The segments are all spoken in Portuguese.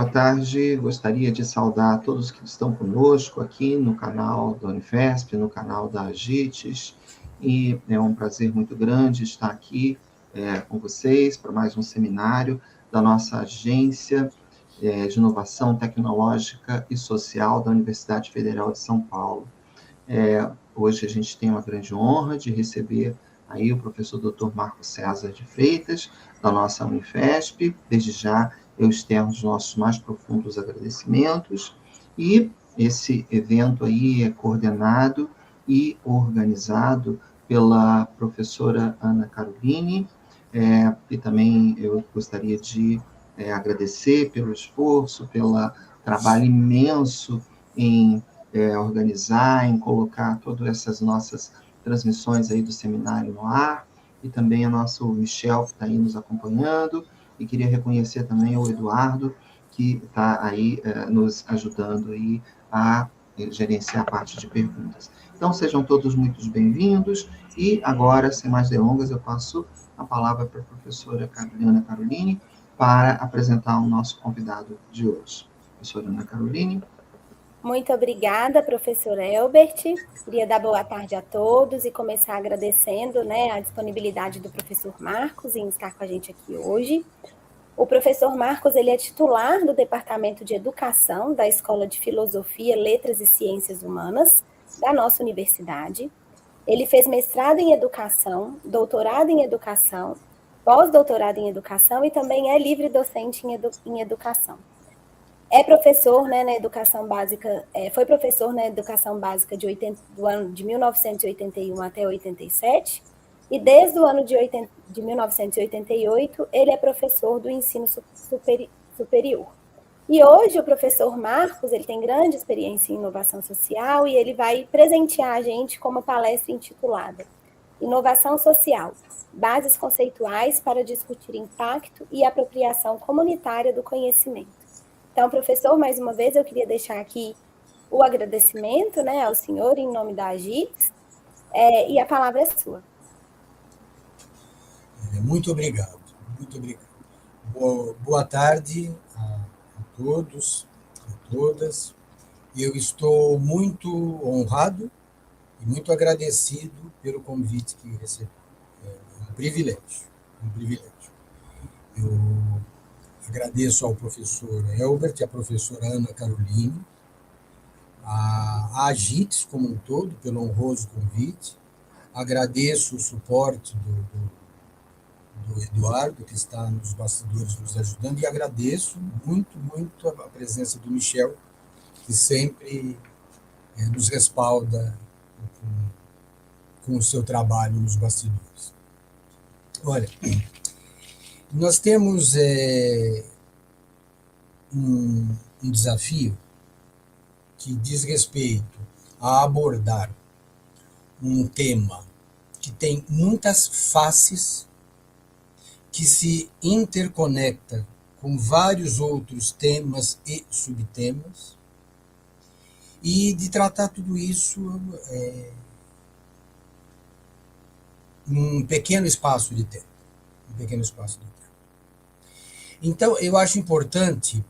boa tarde. Gostaria de saudar todos que estão conosco aqui no canal da Unifesp, no canal da AGITES, e é um prazer muito grande estar aqui com vocês para mais um seminário da nossa agência de inovação tecnológica e social da Universidade Federal de São Paulo. Hoje a gente tem uma grande honra de receber aí o professor Dr. Marcos César de Freitas, da nossa Unifesp. Desde já eu externo os nossos mais profundos agradecimentos, e esse evento aí é coordenado e organizado pela professora Ana Caroline, e também eu gostaria de agradecer pelo esforço, pelo trabalho imenso em organizar, em colocar todas essas nossas transmissões aí do seminário no ar, e também a nossa Michel, que está aí nos acompanhando, e queria reconhecer também o Eduardo, que está aí nos ajudando aí a gerenciar a parte de perguntas. Então, sejam todos muito bem-vindos, e agora, sem mais delongas, eu passo a palavra para a professora Ana Caroline para apresentar o nosso convidado de hoje. Professora Ana Caroline. Muito obrigada, professor Elbert. Queria dar boa tarde a todos e começar agradecendo, a disponibilidade do professor Marcos em estar com a gente aqui hoje. O professor Marcos, ele é titular do Departamento de Educação da Escola de Filosofia, Letras e Ciências Humanas da nossa universidade. Ele fez mestrado em Educação, doutorado em Educação, pós-doutorado em Educação e também é livre docente em Educação. É professor na educação básica, foi professor na educação básica do ano de 1981 até 87, e desde o ano de 1988 ele é professor do ensino superior. E hoje o professor Marcos, ele tem grande experiência em inovação social e ele vai presentear a gente com uma palestra intitulada Inovação Social, Bases Conceituais para discutir impacto e apropriação comunitária do conhecimento. Então, professor, mais uma vez eu queria deixar aqui o agradecimento ao senhor em nome da AGITES, e a palavra é sua. Muito obrigado, muito obrigado. Boa tarde a todos, a todas. Eu estou muito honrado e muito agradecido pelo convite que recebi. É um privilégio, um privilégio. Eu agradeço ao professor Elbert, à professora Ana Caroline, à AGITES como um todo, pelo honroso convite. Agradeço o suporte do Eduardo, que está nos bastidores nos ajudando, e agradeço muito, muito a presença do Michel, que sempre nos respalda com o seu trabalho nos bastidores. Olha, nós temos um desafio que diz respeito a abordar um tema que tem muitas faces, que se interconecta com vários outros temas e subtemas, e de tratar tudo isso num pequeno espaço de tempo. Então, eu acho importante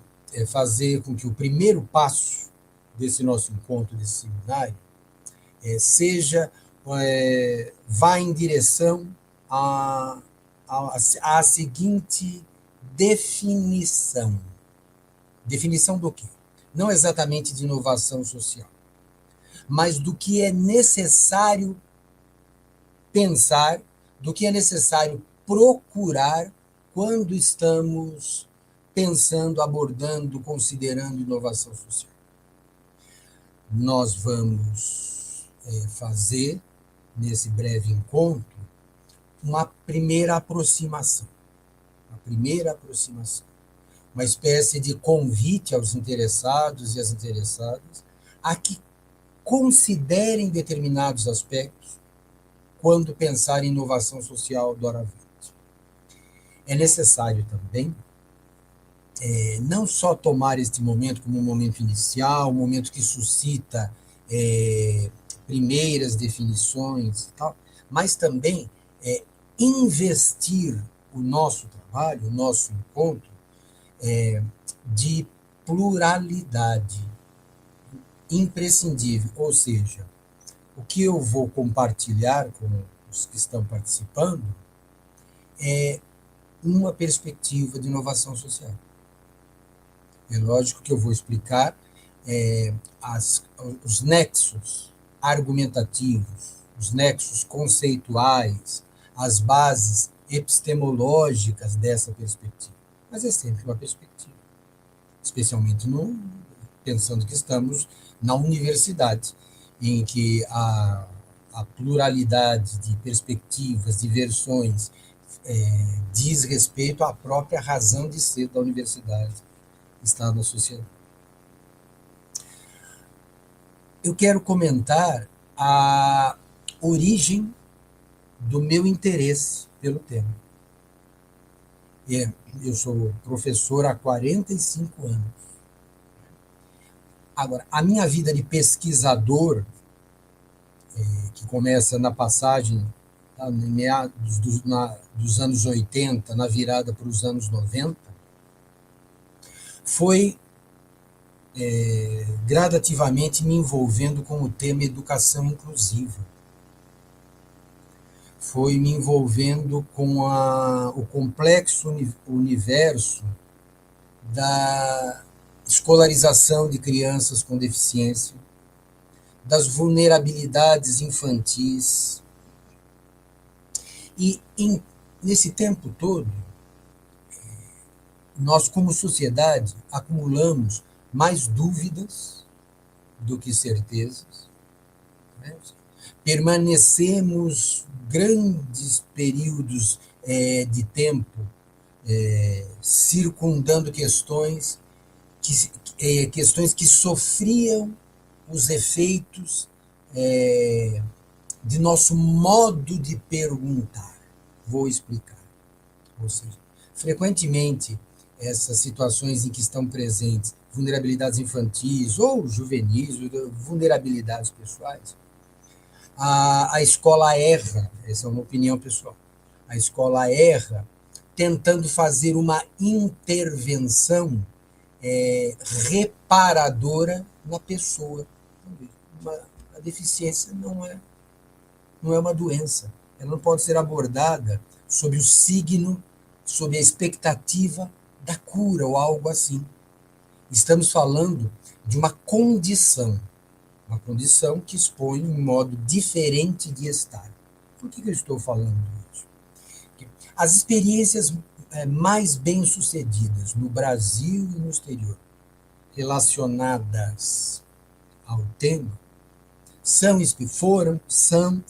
fazer com que o primeiro passo desse nosso encontro, desse seminário, vá em direção à seguinte definição. Definição do quê? Não exatamente de inovação social, mas do que é necessário pensar, do que é necessário procurar quando estamos pensando, abordando, considerando inovação social. Nós vamos fazer, nesse breve encontro, uma primeira aproximação. Uma espécie de convite aos interessados e às interessadas a que considerem determinados aspectos quando pensar em inovação social doravante. É necessário também não só tomar este momento como um momento inicial, um momento que suscita primeiras definições e tal, mas também investir o nosso trabalho, o nosso encontro, de pluralidade imprescindível, ou seja, o que eu vou compartilhar com os que estão participando é uma perspectiva de inovação social. É lógico que eu vou explicar os nexos argumentativos, os nexos conceituais, as bases epistemológicas dessa perspectiva. Mas é sempre uma perspectiva, especialmente pensando que estamos na universidade, em que a pluralidade de perspectivas, de versões, diz respeito à própria razão de ser da universidade, está na sociedade. Eu quero comentar a origem do meu interesse pelo tema. Eu sou professor há 45 anos. Agora, a minha vida de pesquisador, que começa na passagem em meados dos anos 80, na virada para os anos 90, foi gradativamente me envolvendo com o tema educação inclusiva. Foi me envolvendo com o complexo universo da escolarização de crianças com deficiência, das vulnerabilidades infantis. E nesse tempo todo, nós, como sociedade, acumulamos mais dúvidas do que certezas, né? Permanecemos grandes períodos de tempo circundando questões que sofriam os efeitos de nosso modo de perguntar. Vou explicar. Ou seja, frequentemente, essas situações em que estão presentes vulnerabilidades infantis ou juvenis, vulnerabilidades pessoais, a escola erra, essa é uma opinião pessoal, a escola erra tentando fazer uma intervenção reparadora na pessoa. A deficiência não é uma doença. Ela não pode ser abordada sob o signo, sob a expectativa da cura ou algo assim. Estamos falando de uma condição que expõe um modo diferente de estar. Por que eu estou falando isso? As experiências mais bem-sucedidas no Brasil e no exterior, relacionadas ao tema, são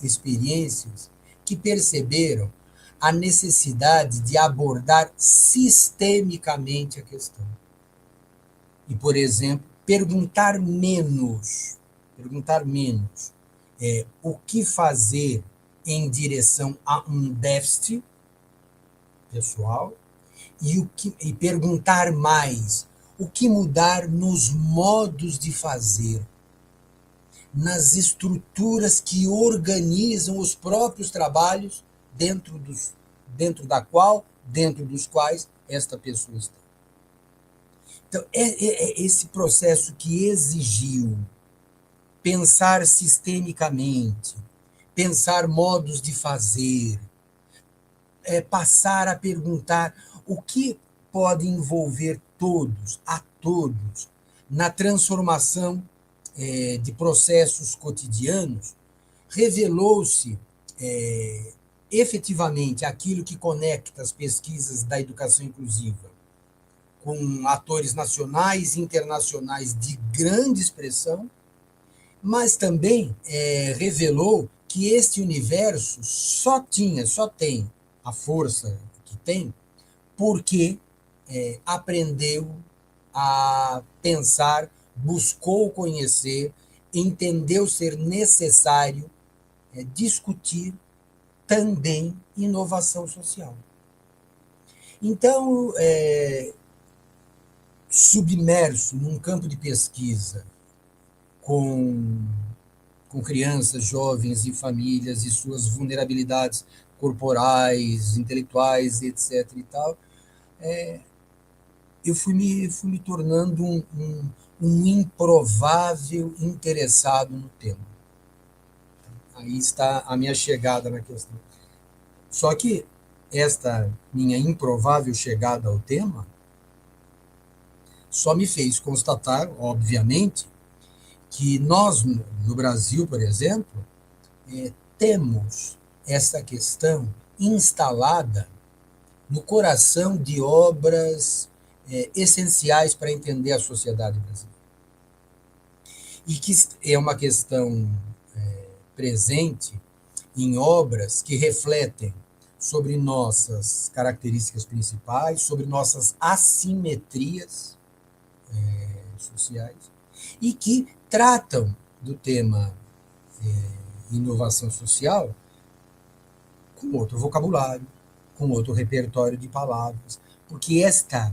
experiências que perceberam a necessidade de abordar sistemicamente a questão. E, por exemplo, perguntar menos o que fazer em direção a um déficit pessoal e perguntar mais o que mudar nos modos de fazer, nas estruturas que organizam os próprios trabalhos dentro dos quais esta pessoa está. Então, esse processo que exigiu pensar sistemicamente, pensar modos de fazer, passar a perguntar o que pode envolver a todos, na transformação de processos cotidianos, revelou-se efetivamente aquilo que conecta as pesquisas da educação inclusiva com atores nacionais e internacionais de grande expressão, mas também revelou que este universo só tem a força que tem porque aprendeu a pensar, buscou conhecer, entendeu ser necessário discutir também inovação social. Então, submerso num campo de pesquisa com crianças, jovens e famílias e suas vulnerabilidades corporais, intelectuais, etc. e tal, eu fui me tornando um improvável interessado no tema. Aí está a minha chegada na questão. Só que esta minha improvável chegada ao tema só me fez constatar, obviamente, que nós, no Brasil, por exemplo, temos essa questão instalada no coração de obras essenciais para entender a sociedade brasileira. E que é uma questão presente em obras que refletem sobre nossas características principais, sobre nossas assimetrias sociais, e que tratam do tema inovação social com outro vocabulário, com outro repertório de palavras, porque esta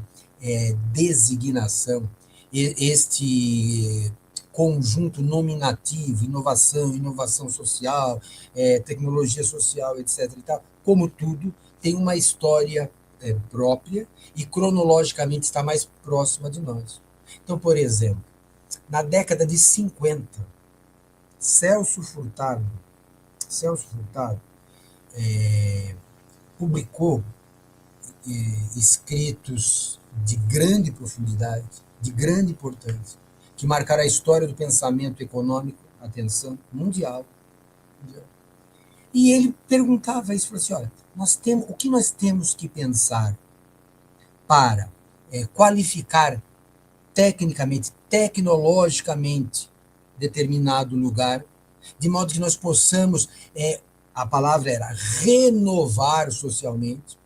designação, este conjunto nominativo, inovação social, tecnologia social, etc. e tal, como tudo, tem uma história própria e cronologicamente está mais próxima de nós. Então, por exemplo, na década de 50, Celso Furtado publicou escritos de grande profundidade, de grande importância, que marcaram a história do pensamento econômico, atenção, mundial. E ele perguntava isso, falou assim, olha, o que nós temos que pensar para qualificar tecnicamente, tecnologicamente, determinado lugar, de modo que nós possamos, a palavra era renovar socialmente,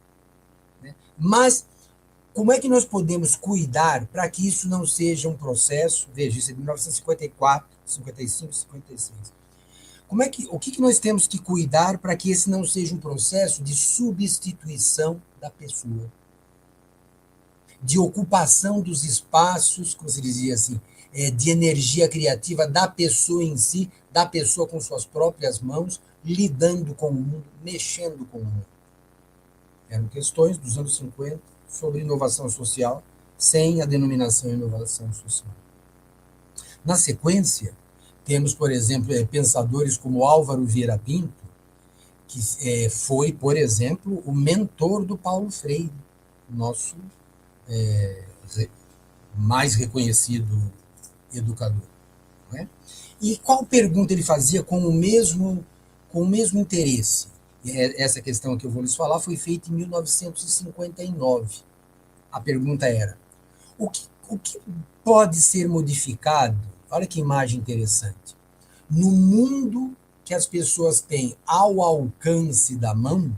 né? Mas como é que nós podemos cuidar para que isso não seja um processo, veja, isso é de 1954, 55, 56. O que nós temos que cuidar para que esse não seja um processo de substituição da pessoa, de ocupação dos espaços, como se dizia assim, de energia criativa da pessoa em si, da pessoa com suas próprias mãos, lidando com o mundo, mexendo com o mundo. Eram questões dos anos 50 sobre inovação social, sem a denominação inovação social. Na sequência, temos, por exemplo, pensadores como Álvaro Vieira Pinto, que foi, por exemplo, o mentor do Paulo Freire, nosso mais reconhecido educador. Não é? E qual pergunta ele fazia com o mesmo interesse? Essa questão que eu vou lhes falar foi feita em 1959. A pergunta era, o que pode ser modificado? Olha que imagem interessante. No mundo que as pessoas têm ao alcance da mão,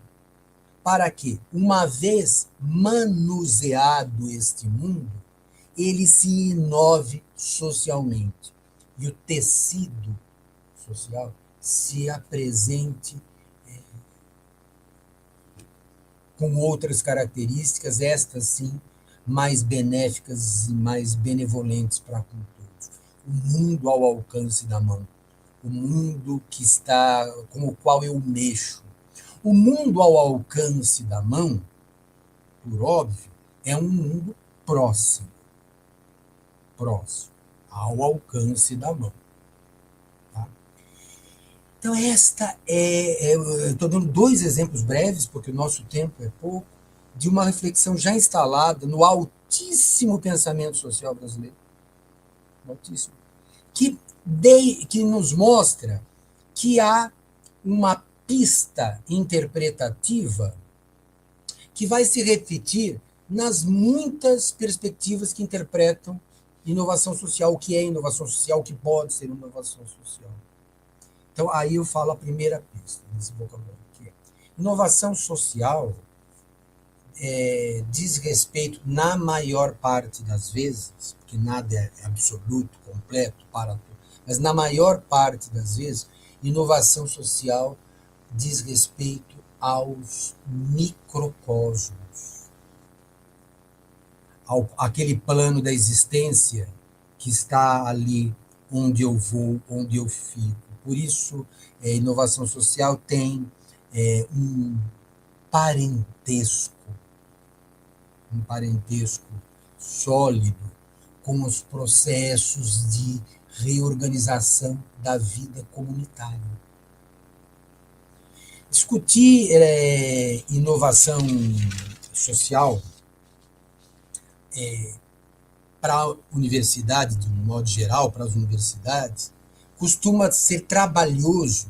para que, uma vez manuseado este mundo, ele se inove socialmente e o tecido social se apresente com outras características, estas sim, mais benéficas e mais benevolentes para todos. O mundo ao alcance da mão, o mundo que está, com o qual eu mexo. O mundo ao alcance da mão, por óbvio, é um mundo próximo, ao alcance da mão. Tá? Então, eu estou dando 2 exemplos breves, porque o nosso tempo é pouco, de uma reflexão já instalada no altíssimo pensamento social brasileiro, altíssimo, que nos mostra que há uma pista interpretativa que vai se repetir nas muitas perspectivas que interpretam inovação social, o que é inovação social, o que pode ser inovação social. Então, aí eu falo a primeira pista nesse vocabulário, que é inovação social diz respeito, na maior parte das vezes, porque nada é absoluto, completo, para tudo, mas na maior parte das vezes, inovação social diz respeito aos microcosmos, aquele plano da existência que está ali onde eu vou, onde eu fico. Por isso, inovação social tem um parentesco sólido com os processos de reorganização da vida comunitária. Discutir inovação social para a universidade, de um modo geral, para as universidades, costuma ser trabalhoso,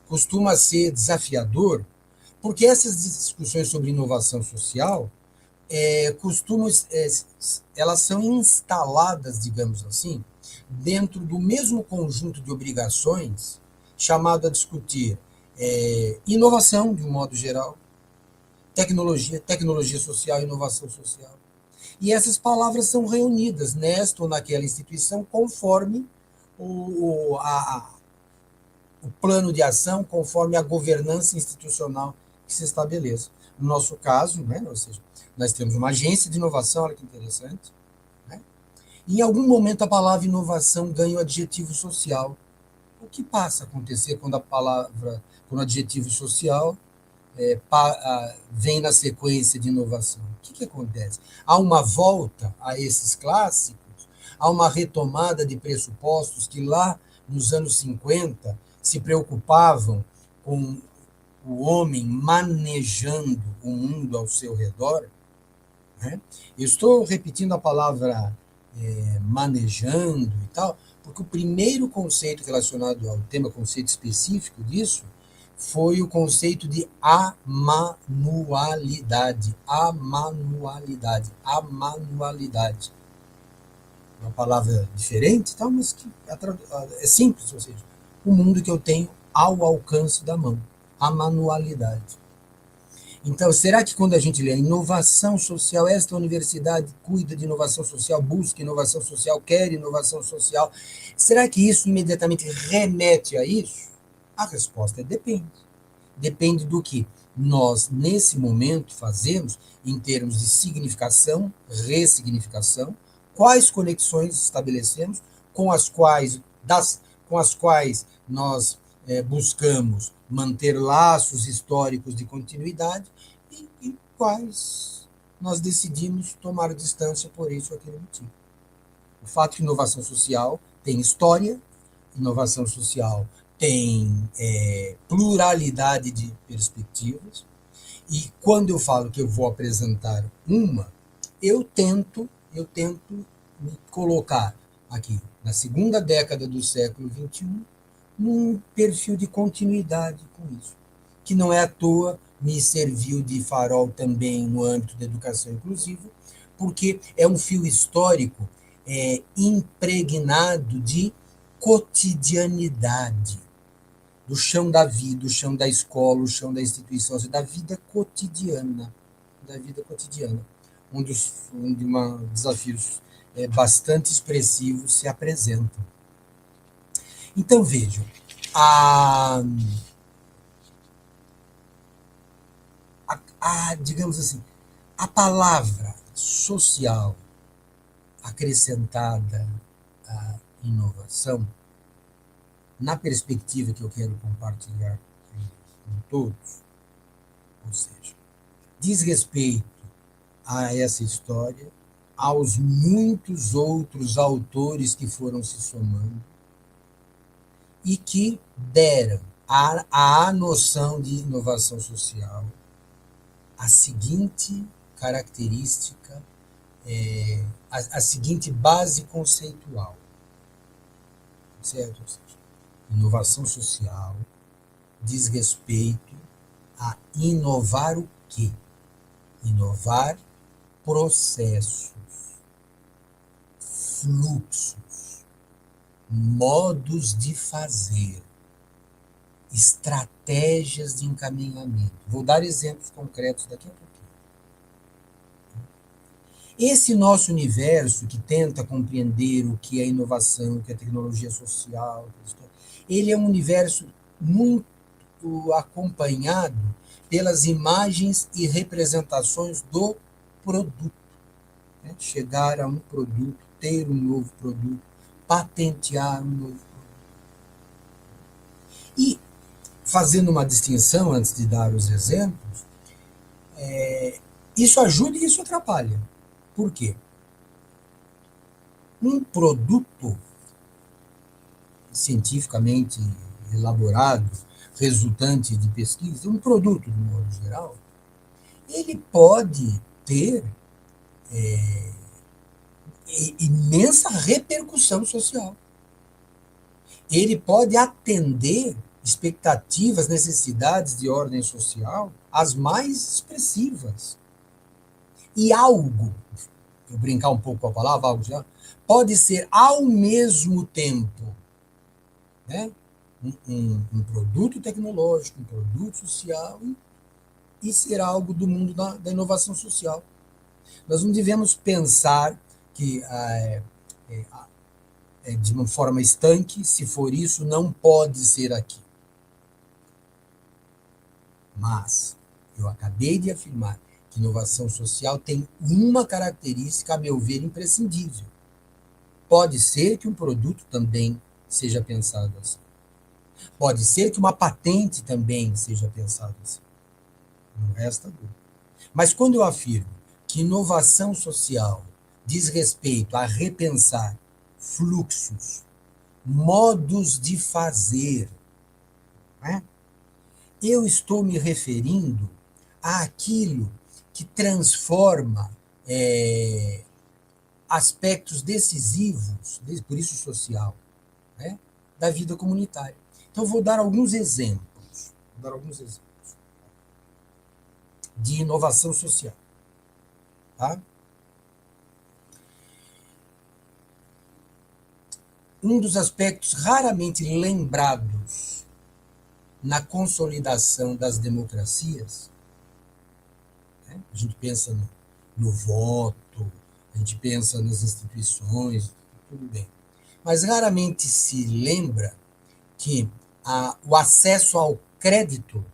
costuma ser desafiador, porque essas discussões sobre inovação social elas são instaladas, digamos assim, dentro do mesmo conjunto de obrigações chamado a discutir inovação, de um modo geral, tecnologia social, inovação social. E essas palavras são reunidas nesta ou naquela instituição conforme o plano de ação, conforme a governança institucional que se estabeleça. No nosso caso, né, ou seja, nós temos uma agência de inovação, olha que interessante, né? E em algum momento a palavra inovação ganha o adjetivo social. O que passa a acontecer quando o adjetivo social vem na sequência de inovação? O que acontece? Há uma volta a esses clássicos, há uma retomada de pressupostos que lá nos anos 50 se preocupavam com o homem manejando o mundo ao seu redor, né? Eu estou repetindo a palavra manejando e tal, porque o primeiro conceito relacionado ao tema, conceito específico disso, foi o conceito de amanualidade. Amanualidade. Amanualidade. Uma palavra diferente, tal, mas que é simples, ou seja, o mundo que eu tenho ao alcance da mão. A manualidade. Então, será que quando a gente lê a inovação social, esta universidade cuida de inovação social, busca inovação social, quer inovação social, será que isso imediatamente remete a isso? A resposta é depende. Depende do que nós, nesse momento, fazemos em termos de significação, ressignificação, quais conexões estabelecemos com as quais nós buscamos manter laços históricos de continuidade e quais nós decidimos tomar distância por isso ou aquele motivo. O fato que inovação social tem história, inovação social tem pluralidade de perspectivas, e quando eu falo que eu vou apresentar eu tento me colocar aqui na segunda década do século XXI num perfil de continuidade com isso, que não é à toa me serviu de farol também no âmbito da educação inclusiva, porque é um fio histórico impregnado de cotidianidade, do chão da vida, do chão da escola, o chão da instituição, da vida cotidiana, onde desafios bastante expressivos se apresentam. Então, vejam, digamos assim, a palavra social acrescentada à inovação, na perspectiva que eu quero compartilhar com todos, ou seja, diz respeito a essa história, aos muitos outros autores que foram se somando, e que deram à noção de inovação social a seguinte característica, a seguinte base conceitual. Certo? Ou seja, inovação social diz respeito a inovar o quê? Inovar processos, fluxos, modos de fazer, estratégias de encaminhamento. Vou dar exemplos concretos daqui a pouquinho. Esse nosso universo que tenta compreender o que é inovação, o que é tecnologia social, ele é um universo muito acompanhado pelas imagens e representações do produto. Né? Chegar a um produto, ter um novo produto, patentear um novo produto. E, fazendo uma distinção, antes de dar os exemplos, isso ajuda e isso atrapalha. Por quê? Um produto cientificamente elaborado, resultante de pesquisa, um produto, de modo geral, ele pode ter imensa repercussão social. Ele pode atender expectativas, necessidades de ordem social, as mais expressivas. E algo, vou brincar um pouco com a palavra, algo já, pode ser ao mesmo tempo, né, um produto tecnológico, um produto social e ser algo do mundo da inovação social. Nós não devemos pensar que de uma forma estanque, se for isso, não pode ser aqui. Mas eu acabei de afirmar que inovação social tem uma característica, a meu ver, imprescindível. Pode ser que um produto também seja pensado assim. Pode ser que uma patente também seja pensada assim. Não resta dúvida. Mas quando eu afirmo que inovação social diz respeito a repensar fluxos, modos de fazer, né, eu estou me referindo àquilo que transforma aspectos decisivos, por isso social, né, da vida comunitária. Então, vou dar alguns exemplos. De inovação social. Tá? Um dos aspectos raramente lembrados na consolidação das democracias, né? A gente pensa no voto, a gente pensa nas instituições, tudo bem. Mas raramente se lembra que o acesso ao crédito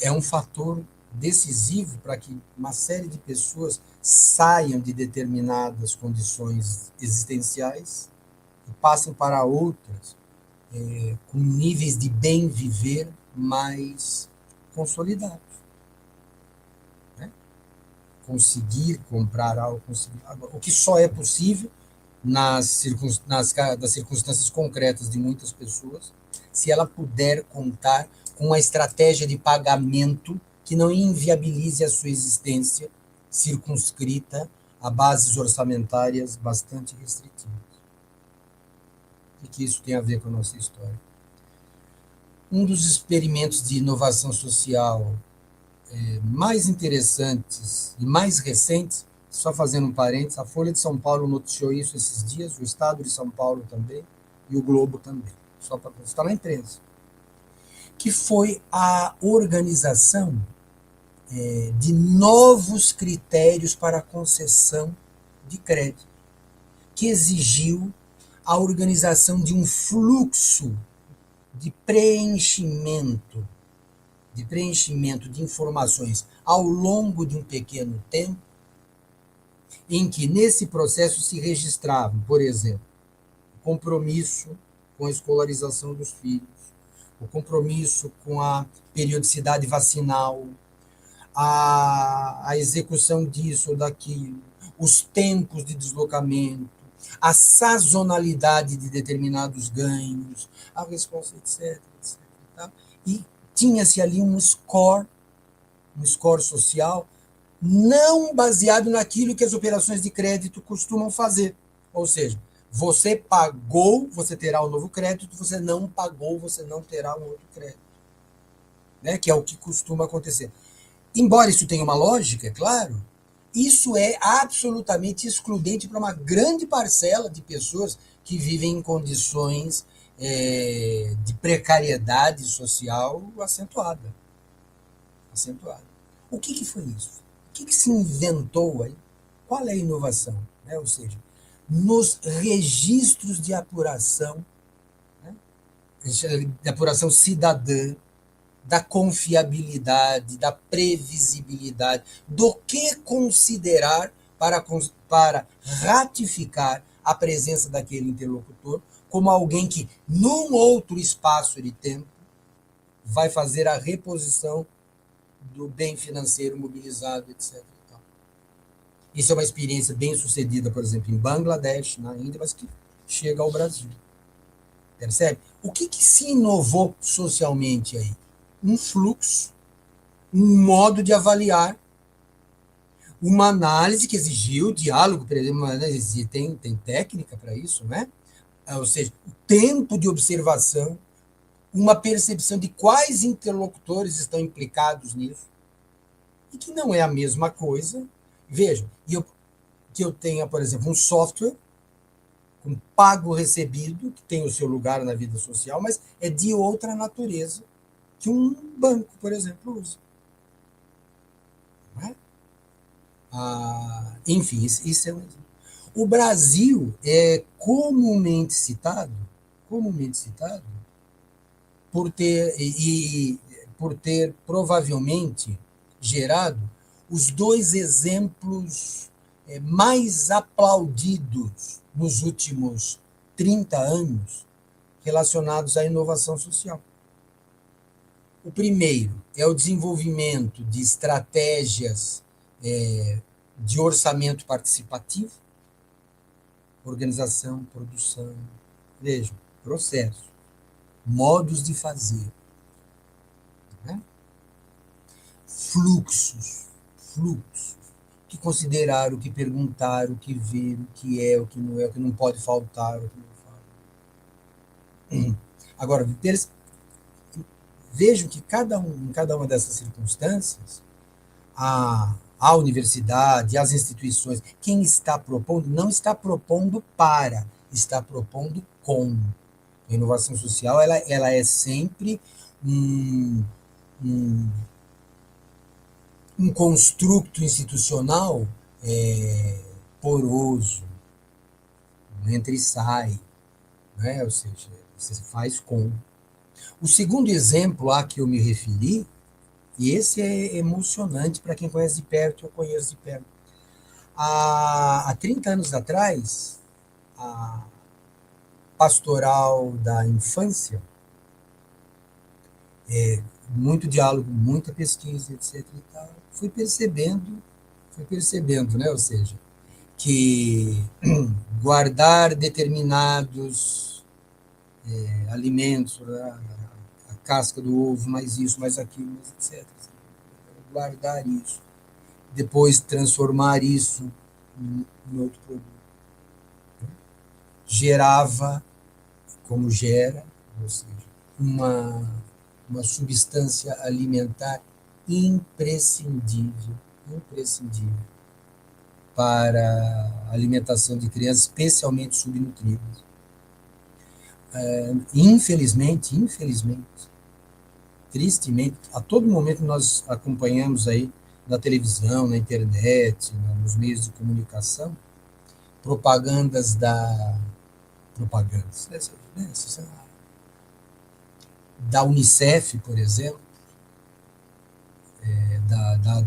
é um fator decisivo para que uma série de pessoas saiam de determinadas condições existenciais e passem para outras com níveis de bem viver mais consolidados. Né? Conseguir comprar algo, o que só é possível das circunstâncias concretas de muitas pessoas, se ela puder contar com uma estratégia de pagamento que não inviabilize a sua existência circunscrita a bases orçamentárias bastante restritivas. O que isso tem a ver com a nossa história? Um dos experimentos de inovação social mais interessantes e mais recentes, só fazendo um parênteses, a Folha de São Paulo noticiou isso esses dias, o Estado de São Paulo também, e o Globo também, só para estar na imprensa, que foi a organização de novos critérios para a concessão de crédito, que exigiu a organização de um fluxo de preenchimento de informações ao longo de um pequeno tempo, em que nesse processo se registravam, por exemplo, o compromisso com a escolarização dos filhos, o compromisso com a periodicidade vacinal, a execução disso ou daquilo, os tempos de deslocamento, a sazonalidade de determinados ganhos, a resposta, etc. Tá? E tinha-se ali um score social, não baseado naquilo que as operações de crédito costumam fazer. Ou seja, você pagou, você terá um novo crédito, você não pagou, você não terá um outro crédito. Né? Que é o que costuma acontecer. Embora isso tenha uma lógica, é claro, isso é absolutamente excludente para uma grande parcela de pessoas que vivem em condições de precariedade social acentuada. O que foi isso? O que se inventou aí? Qual é a inovação? Né? Ou seja, nos registros de apuração, né? De apuração cidadã, da confiabilidade, da previsibilidade, do que considerar para ratificar a presença daquele interlocutor como alguém que, num outro espaço de tempo, vai fazer a reposição do bem financeiro mobilizado, etc. Isso é uma experiência bem sucedida, por exemplo, em Bangladesh, na Índia, mas que chega ao Brasil. Percebe? O que se inovou socialmente aí? Um fluxo, um modo de avaliar, uma análise que exigiu diálogo, tem técnica para isso, né? Ou seja, o tempo de observação, uma percepção de quais interlocutores estão implicados nisso, e que não é a mesma coisa. Veja, que eu tenha, por exemplo, um software com pago recebido, que tem o seu lugar na vida social, mas é de outra natureza que um banco, por exemplo, usa. Não é? Enfim, isso é um exemplo. O Brasil é comumente citado por ter provavelmente gerado os dois exemplos mais aplaudidos nos últimos 30 anos relacionados à inovação social. O primeiro é o desenvolvimento de estratégias de orçamento participativo, organização, produção, vejam, processo, modos de fazer, né? Fluxos, que considerar, o que perguntar, o que ver, o que é, o que não pode faltar, o que não falta. Agora, vejam que em cada uma dessas circunstâncias, a universidade, as instituições, quem está propondo, não está propondo para, está propondo com. A inovação social ela é sempre um construto institucional poroso, entra e sai, né? Ou seja, você faz com. O segundo exemplo a que eu me referi, e esse é emocionante para quem conhece de perto, eu conheço de perto. Há 30 anos atrás, a pastoral da infância, muito diálogo, muita pesquisa, etc. E tal, fui percebendo, né? Ou seja, que guardar determinados alimentos, a casca do ovo, mais isso, mais aquilo, mais etc. Guardar isso, depois transformar isso em outro produto. Gerava, como gera, ou seja, uma substância alimentar imprescindível para a alimentação de crianças, especialmente subnutridas. Infelizmente, tristemente, a todo momento nós acompanhamos aí na televisão, na internet, nos meios de comunicação, propagandas da Unicef, por exemplo,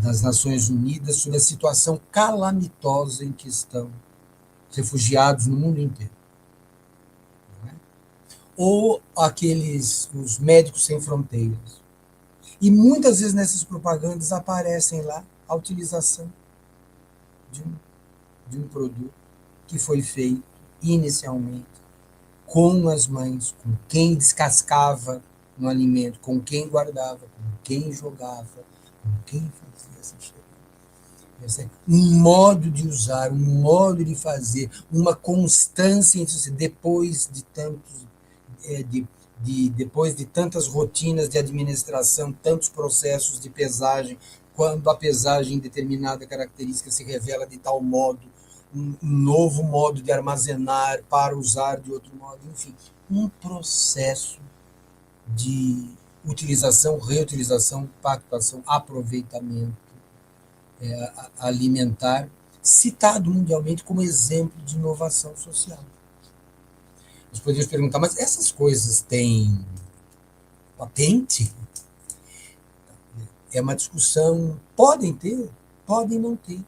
das Nações Unidas, sobre a situação calamitosa em que estão refugiados no mundo inteiro. Não é? Ou os Médicos Sem Fronteiras. E muitas vezes nessas propagandas aparecem lá a utilização de um produto que foi feito inicialmente com as mães, com quem descascava um alimento, com quem guardava, com quem jogava, com quem fazia essa chegada. Um modo de usar, um modo de fazer, uma constância depois de depois de tantas rotinas de administração, tantos processos de pesagem, quando a pesagem em determinada característica se revela de tal modo, um novo modo de armazenar para usar de outro modo, enfim, um processo de utilização, reutilização, pactuação, aproveitamento alimentar, citado mundialmente como exemplo de inovação social. Nós poderíamos perguntar, mas essas coisas têm patente? É uma discussão, podem ter, podem não ter.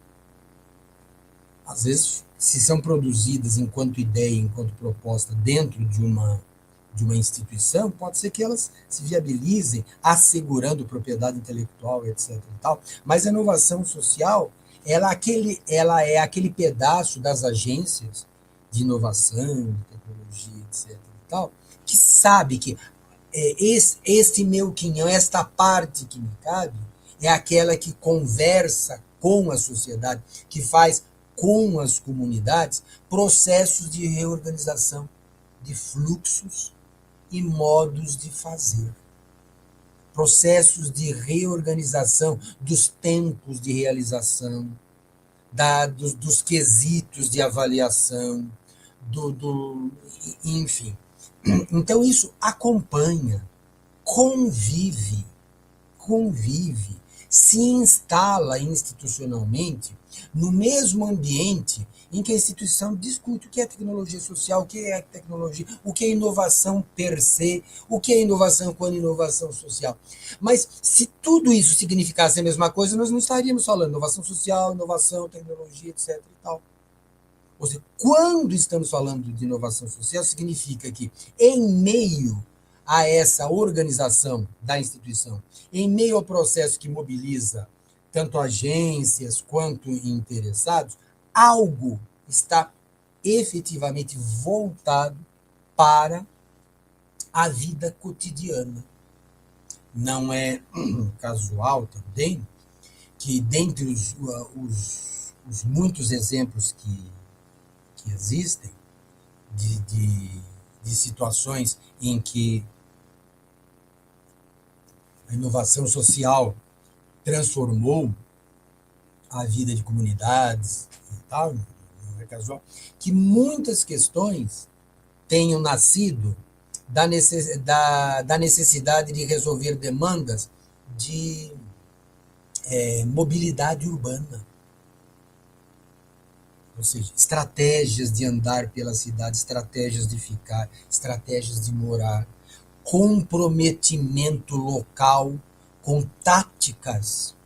Às vezes, se são produzidas enquanto ideia, enquanto proposta dentro de uma instituição, pode ser que elas se viabilizem, assegurando propriedade intelectual, etc. E tal. Mas a inovação social, ela é aquele pedaço das agências de inovação, de tecnologia, etc. E tal, que sabe que este meu quinhão, esta parte que me cabe, é aquela que conversa com a sociedade, que faz com as comunidades processos de reorganização de fluxos e modos de fazer. Processos de reorganização dos tempos de realização, dos quesitos de avaliação, enfim. Então, isso acompanha, convive, se instala institucionalmente no mesmo ambiente em que a instituição discute o que é tecnologia social, o que é tecnologia, o que é inovação per se, o que é inovação quando inovação social. Mas se tudo isso significasse a mesma coisa, nós não estaríamos falando inovação social, inovação, tecnologia, etc. e tal. Ou seja, quando estamos falando de inovação social, significa que, em meio a essa organização da instituição, em meio ao processo que mobiliza tanto agências quanto interessados, algo está efetivamente voltado para a vida cotidiana. Não é casual também que, dentre os muitos exemplos que existem de situações em que a inovação social transformou a vida de comunidades e tal, não é casual, que muitas questões tenham nascido da necessidade de resolver demandas de mobilidade urbana. Ou seja, estratégias de andar pela cidade, estratégias de ficar, estratégias de morar, comprometimento local com táticas.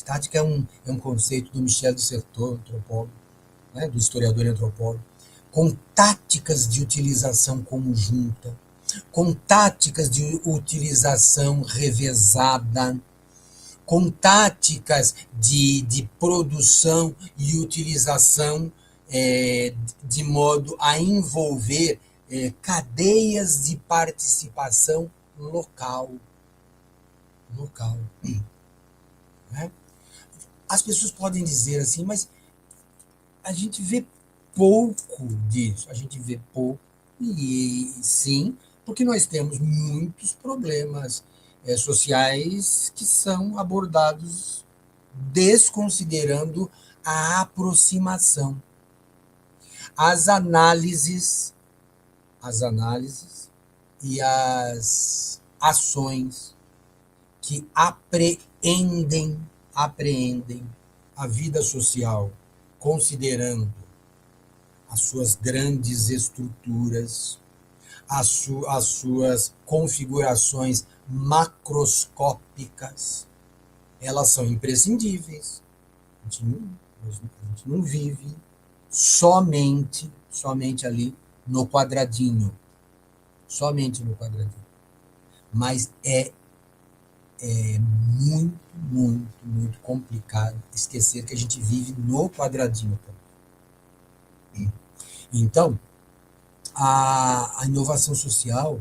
Tática é um conceito do Michel de Certeau, antropólogo, né, do historiador e antropólogo, com táticas de utilização conjunta, com táticas de utilização revezada, com táticas de produção e utilização de modo a envolver cadeias de participação local. Né? As pessoas podem dizer assim, mas a gente vê pouco disso, a gente vê pouco, e sim, porque nós temos muitos problemas sociais que são abordados desconsiderando a aproximação, as análises e as ações que apreendem a vida social, considerando as suas grandes estruturas, as suas configurações macroscópicas, elas são imprescindíveis. A gente não vive somente ali no quadradinho. Somente no quadradinho. Mas é muito, muito, muito complicado esquecer que a gente vive no quadradinho também. Então, a inovação social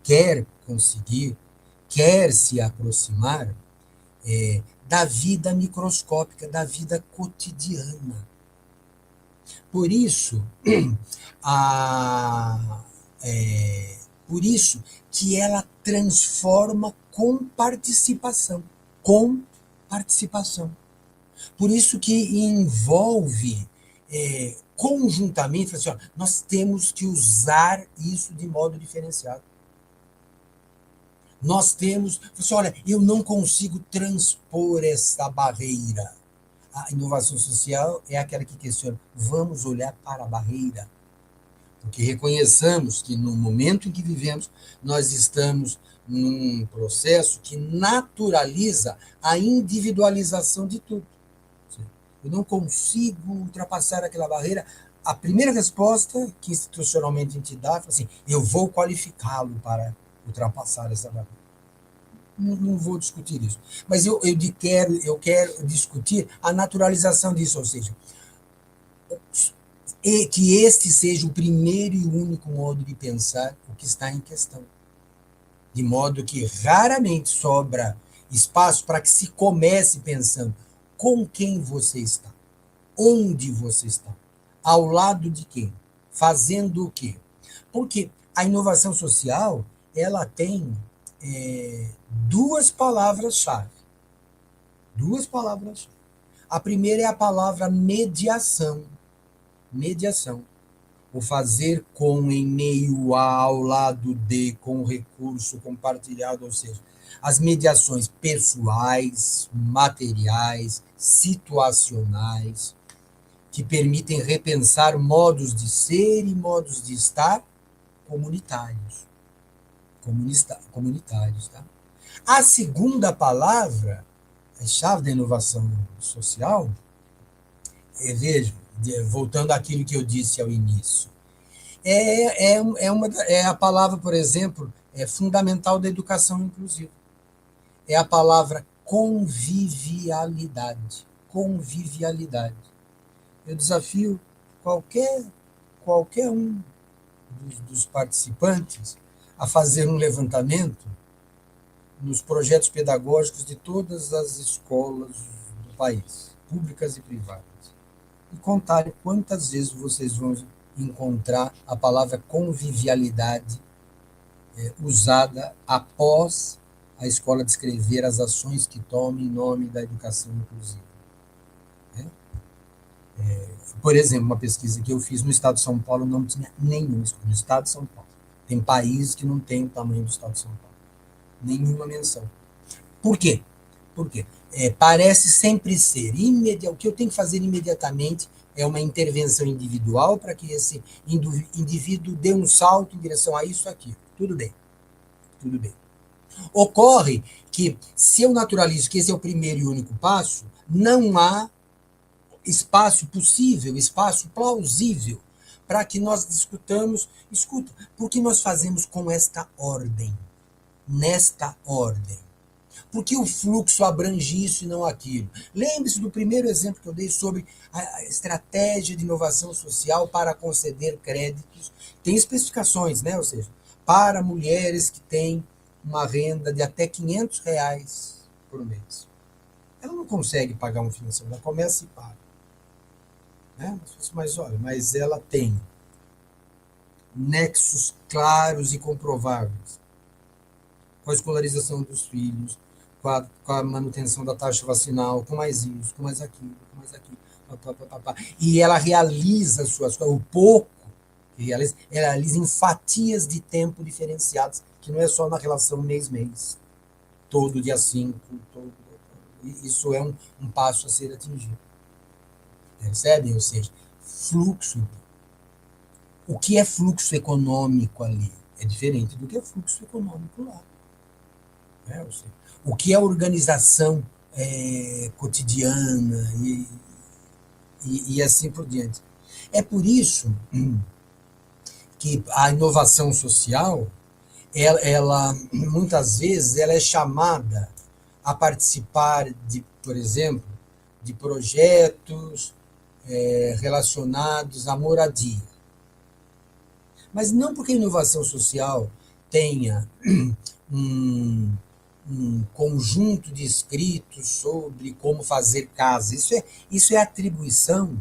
quer se aproximar da vida microscópica, da vida cotidiana. Por isso, que ela transforma com participação. Por isso que envolve conjuntamente, assim, nós temos que usar isso de modo diferenciado. Nós temos, assim, olha, eu não consigo transpor essa barreira. A inovação social é aquela que questiona, vamos olhar para a barreira. Porque reconheçamos que no momento em que vivemos, nós estamos num processo que naturaliza a individualização de tudo. Eu não consigo ultrapassar aquela barreira. A primeira resposta que institucionalmente a gente dá é assim, eu vou qualificá-lo para ultrapassar essa barreira. não vou discutir isso. Mas eu quero discutir a naturalização disso, ou seja, que este seja o primeiro e único modo de pensar o que está em questão. De modo que raramente sobra espaço para que se comece pensando com quem você está, onde você está, ao lado de quem, fazendo o quê. Porque a inovação social, ela tem duas palavras-chave. Duas palavras-chave. A primeira é a palavra mediação. Mediação. O fazer com, em meio a, ao lado de, com recurso compartilhado, ou seja, as mediações pessoais, materiais, situacionais, que permitem repensar modos de ser e modos de estar comunitários. Comunitários, tá? A segunda palavra, a chave da inovação social, veja, voltando àquilo que eu disse ao início, é a palavra, por exemplo, fundamental da educação inclusiva. É a palavra convivialidade. Convivialidade. Eu desafio qualquer um dos participantes a fazer um levantamento nos projetos pedagógicos de todas as escolas do país, públicas e privadas, e contarem quantas vezes vocês vão encontrar a palavra convivialidade usada após a escola descrever as ações que toma em nome da educação inclusiva. Por exemplo, uma pesquisa que eu fiz no estado de São Paulo não tinha nenhuma escola. No estado de São Paulo. Tem países que não têm o tamanho do estado de São Paulo. Nenhuma menção. Por quê? Porque parece sempre ser o que eu tenho que fazer imediatamente é uma intervenção individual para que esse indivíduo dê um salto em direção a isso aqui. Tudo bem. Tudo bem. Ocorre que, se eu naturalizo que esse é o primeiro e único passo, não há espaço possível, espaço plausível para que nós discutamos. Escuta, por que nós fazemos com esta ordem? Nesta ordem. Por que o fluxo abrange isso e não aquilo? Lembre-se do primeiro exemplo que eu dei sobre a estratégia de inovação social para conceder créditos. Tem especificações, né? Ou seja, para mulheres que têm uma renda de até R$ 500 por mês. Ela não consegue pagar um financiamento, ela começa e paga. Mas olha, mas ela tem nexos claros e comprováveis com a escolarização dos filhos, com a manutenção da taxa vacinal, com mais isso, com mais aquilo, e ela realiza suas coisas, o pouco que realiza, ela realiza em fatias de tempo diferenciadas, que não é só na relação mês-mês, todo dia 5, isso é um passo a ser atingido. Percebem? Ou seja, fluxo. O que é fluxo econômico ali? É diferente do que é fluxo econômico lá. Ou seja, o que é organização cotidiana e assim por diante. É por isso que a inovação social, ela muitas vezes, ela é chamada a participar de, por exemplo, de projetos relacionados à moradia. Mas não porque a inovação social tenha um conjunto de escritos sobre como fazer casa. Isso é atribuição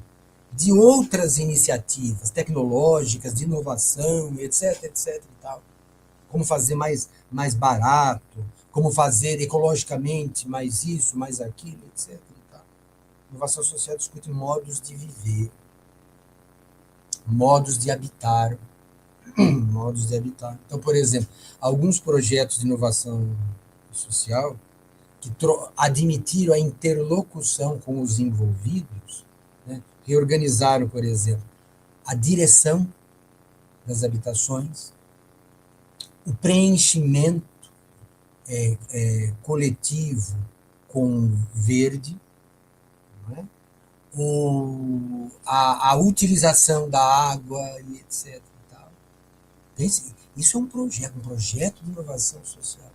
de outras iniciativas tecnológicas, de inovação, etc, etc. E tal. Como fazer mais barato, como fazer ecologicamente mais isso, mais aquilo, etc. Inovação social discute modos de viver, modos de habitar. Modos de habitar. Então, por exemplo, alguns projetos de inovação social que admitiram a interlocução com os envolvidos, né, reorganizaram, por exemplo, a direção das habitações, o preenchimento coletivo com verde, não é? A utilização da água, e etc. Isso é um projeto de inovação social.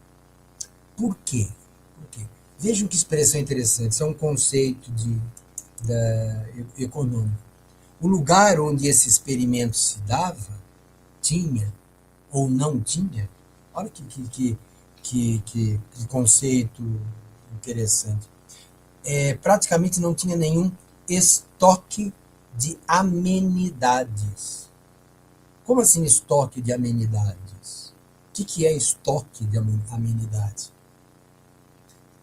Por quê? Por quê? Vejam que expressão interessante. Isso é um conceito econômico. O lugar onde esse experimento se dava, tinha ou não tinha, olha que conceito interessante. Praticamente não tinha nenhum estoque de amenidades. Como assim estoque de amenidades? O que é estoque de amenidades?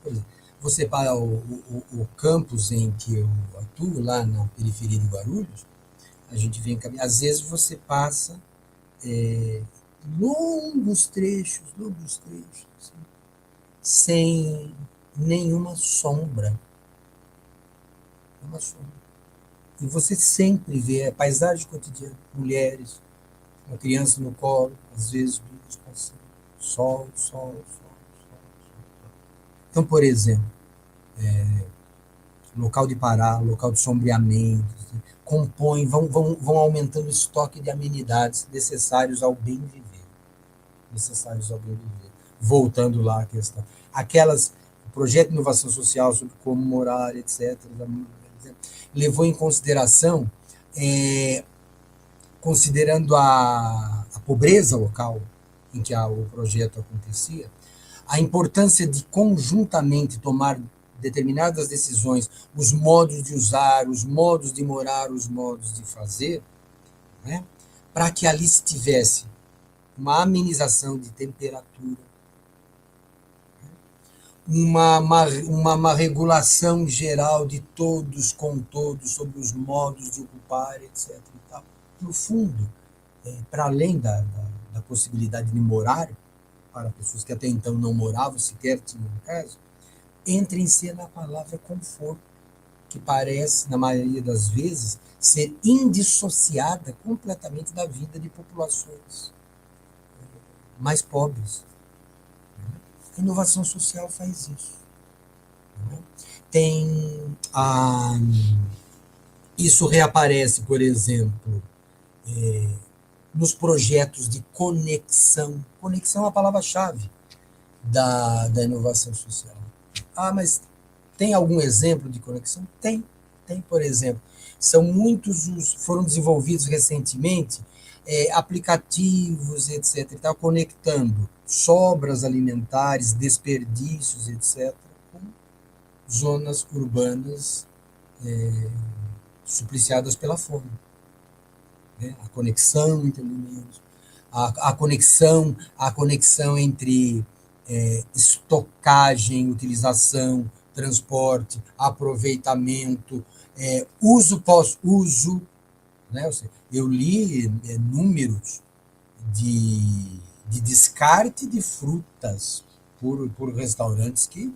Por exemplo, você para o campus em que eu atuo, lá na periferia de Guarulhos, a gente vem caminhar. Às vezes você passa longos trechos, assim, sem nenhuma sombra. Uma sombra. E você sempre vê a paisagem cotidiana, mulheres, uma criança no colo, às vezes duas passando, sol. Então, por exemplo, local de parar, local de sombreamento, compõem, vão aumentando o estoque de amenidades necessários ao bem viver. Voltando lá à questão. O projeto de inovação social sobre como morar, etc., levou em consideração, considerando a pobreza local em que o projeto acontecia, a importância de conjuntamente tomar determinadas decisões, os modos de usar, os modos de morar, os modos de fazer, né, para que ali se tivesse uma amenização de temperatura, uma regulação geral de todos com todos sobre os modos de ocupar, etc. E tal. No fundo, para além da possibilidade de morar, para pessoas que até então não moravam, sequer tinham casa, entra em cena a palavra conforto, que parece, na maioria das vezes, ser indissociada completamente da vida de populações mais pobres. A inovação social faz isso. Isso reaparece, por exemplo, nos projetos de conexão. Conexão é a palavra-chave da inovação social. Mas tem algum exemplo de conexão? Tem, por exemplo. Foram desenvolvidos recentemente aplicativos, etc., conectando sobras alimentares, desperdícios, etc., com zonas urbanas supliciadas pela fome. A conexão entre alimentos, a conexão entre estocagem, utilização, transporte, aproveitamento, uso pós-uso. Né? Eu li números de descarte de frutas por restaurantes que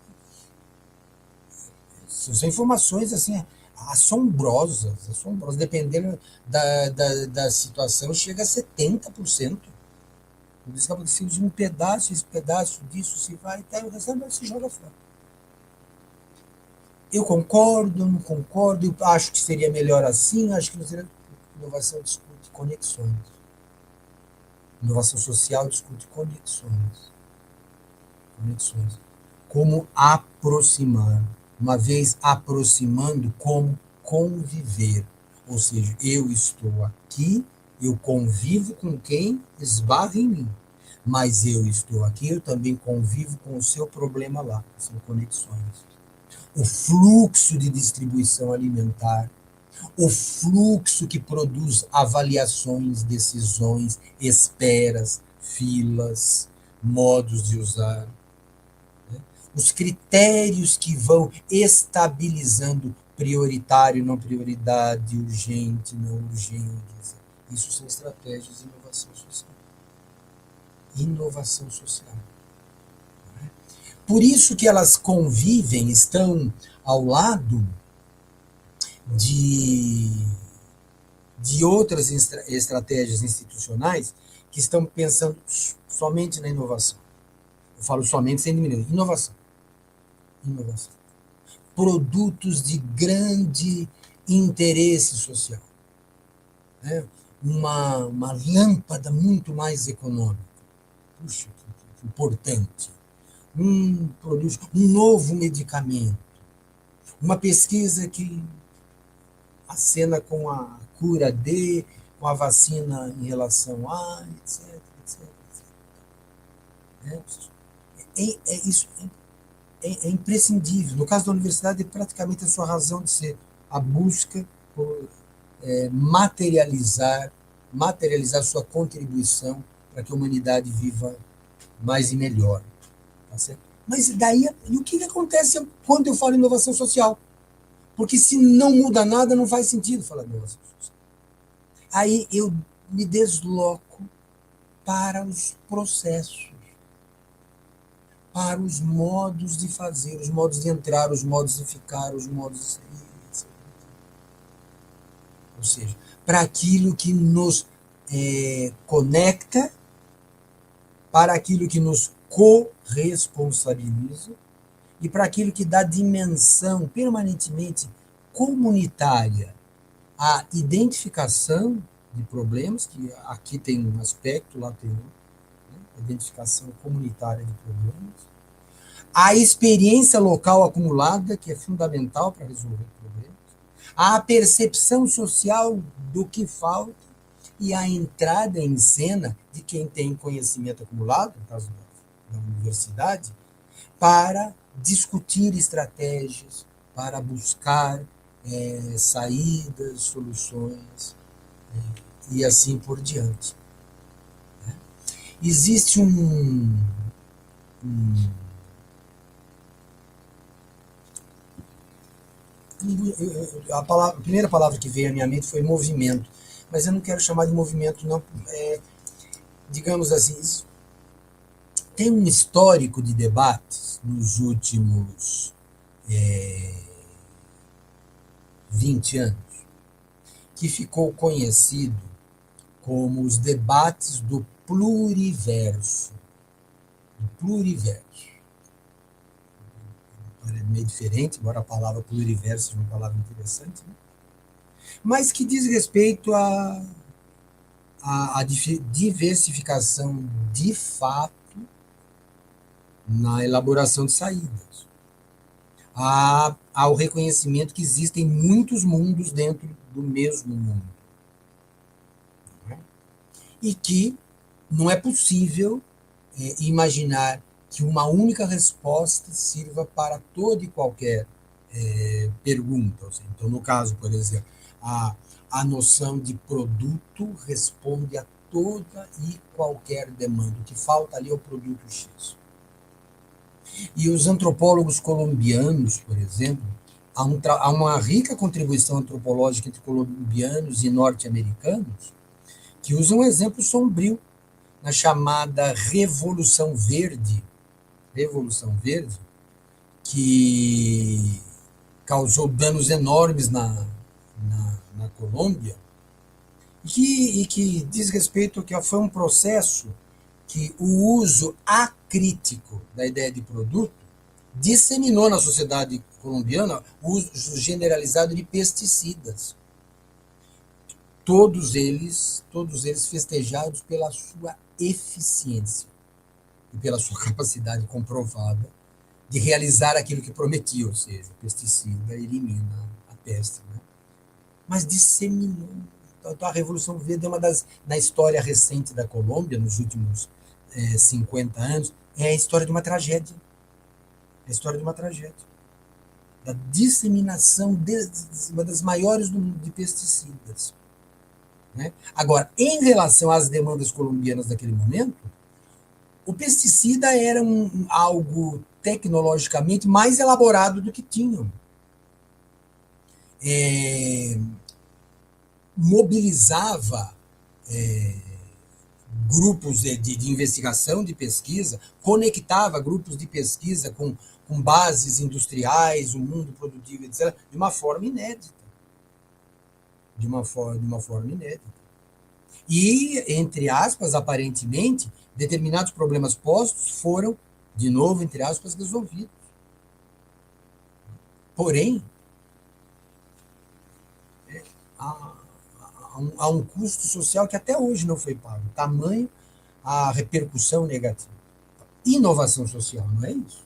são informações assim assombrosas, dependendo da situação, chega a 70%. Um pedaço, esse pedaço disso se vai, o restante se joga fora. Eu concordo, não concordo, eu acho que seria melhor assim, acho que não seria. Inovação discute conexões. Inovação social discute conexões. Como aproximar. Uma vez aproximando, como conviver. Ou seja, eu estou aqui, eu convivo com quem esbarra em mim. Mas eu estou aqui, eu também convivo com o seu problema lá. São conexões. O fluxo de distribuição alimentar, o fluxo que produz avaliações, decisões, esperas, filas, modos de usar. Os critérios que vão estabilizando prioritário, não prioridade, urgente, não urgente. Isso são estratégias de inovação social. Inovação social. Por isso que elas convivem, estão ao lado de outras estratégias institucionais que estão pensando somente na inovação. Eu falo somente sem diminuir. Inovação. Produtos de grande interesse social. Uma lâmpada muito mais econômica. Puxa, que importante. produz um novo medicamento, uma pesquisa que acena com a cura de, com a vacina em relação a, etc, etc, etc. Isso é imprescindível. No caso da universidade, é praticamente a sua razão de ser a busca por materializar sua contribuição para que a humanidade viva mais e melhor. Tá certo? Mas daí, e o que acontece quando eu falo inovação social? Porque se não muda nada, não faz sentido falar de inovação social. Aí eu me desloco para os processos, para os modos de fazer, os modos de entrar, os modos de ficar, os modos de sair. Etc. Ou seja, para aquilo que nos conecta, para aquilo que nos corresponsabiliza e para aquilo que dá dimensão permanentemente comunitária à identificação de problemas, que aqui tem um aspecto, lá tem outro, né? Identificação comunitária de problemas, a experiência local acumulada, que é fundamental para resolver problemas, a percepção social do que falta e a entrada em cena de quem tem conhecimento acumulado, no caso da universidade, para discutir estratégias, para buscar saídas, soluções, e assim por diante. Existe a primeira palavra que veio à minha mente foi movimento, mas eu não quero chamar de movimento, não. Digamos assim, tem um histórico de debates nos últimos 20 anos que ficou conhecido como os debates do pluriverso. Do pluriverso. É meio diferente, embora a palavra pluriverso seja uma palavra interessante, né? Mas que diz respeito à diversificação de fato na elaboração de saídas, ao reconhecimento que existem muitos mundos dentro do mesmo mundo, e que não é possível imaginar que uma única resposta sirva para toda e qualquer pergunta. Então, no caso, por exemplo, a noção de produto responde a toda e qualquer demanda. O que falta ali é o produto X. E os antropólogos colombianos, por exemplo, há uma rica contribuição antropológica entre colombianos e norte-americanos que usam um exemplo sombrio na chamada Revolução Verde, que causou danos enormes na Colômbia, e que diz respeito que foi um processo que o uso acrítico da ideia de produto disseminou na sociedade colombiana o uso generalizado de pesticidas. Todos eles festejados pela sua eficiência e pela sua capacidade comprovada de realizar aquilo que prometia, ou seja, o pesticida elimina a peste, né? Mas disseminou. Então, a Revolução Verde é uma na história recente da Colômbia, nos últimos 50 anos, é a história de uma tragédia. É a história de uma tragédia. Da disseminação de uma das maiores de pesticidas. Né? Agora, em relação às demandas colombianas daquele momento, o pesticida era algo tecnologicamente mais elaborado do que tinham. Mobilizava grupos de investigação, de pesquisa, conectava grupos de pesquisa com bases industriais, o mundo produtivo, etc., de uma forma inédita. De uma forma inédita. E, entre aspas, aparentemente, determinados problemas postos foram, de novo, entre aspas, resolvidos. Porém, há um custo social que até hoje não foi pago, tamanho a repercussão negativa. inovação social, não é isso?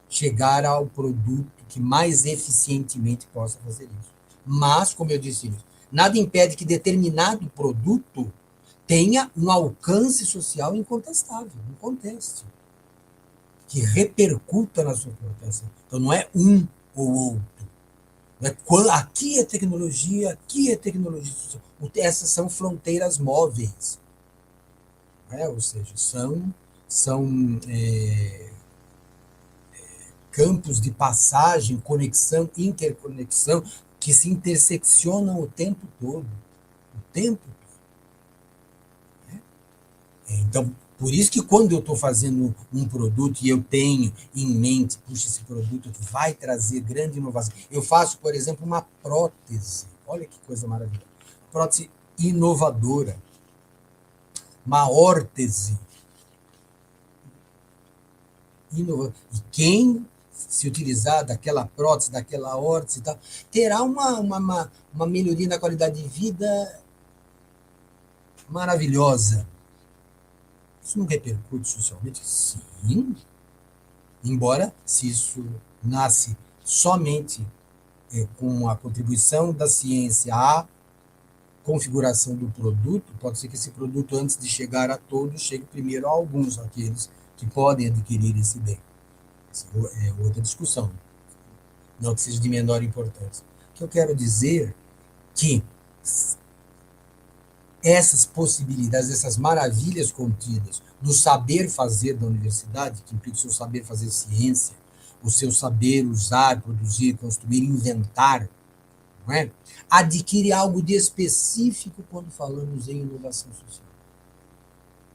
Chegar ao produto que mais eficientemente possa fazer isso. Mas, como eu disse, nada impede que determinado produto tenha um alcance social incontestável, não conteste, que repercuta na sua população. Então, não é um ou outro. Aqui é tecnologia social. Essas são fronteiras móveis. Ou seja, são campos de passagem, conexão, interconexão, que se interseccionam o tempo todo. O tempo todo. Então, por isso que quando eu estou fazendo um produto e eu tenho em mente, puxa, esse produto vai trazer grande inovação. Eu faço, por exemplo, uma prótese. Olha que coisa maravilhosa. Prótese inovadora. Uma órtese. E quem se utilizar daquela prótese, daquela órtese e tal, terá uma melhoria na qualidade de vida maravilhosa. Isso não repercute socialmente? Sim. Embora, se isso nasce somente com a contribuição da ciência à configuração do produto, pode ser que esse produto, antes de chegar a todos, chegue primeiro a alguns, aqueles que podem adquirir esse bem. Essa é outra discussão. Não que seja de menor importância. O que eu quero dizer que essas possibilidades, essas maravilhas contidas no saber fazer da universidade, que implica o seu saber fazer ciência, o seu saber usar, produzir, construir, inventar, não é? Adquire algo de específico quando falamos em inovação social.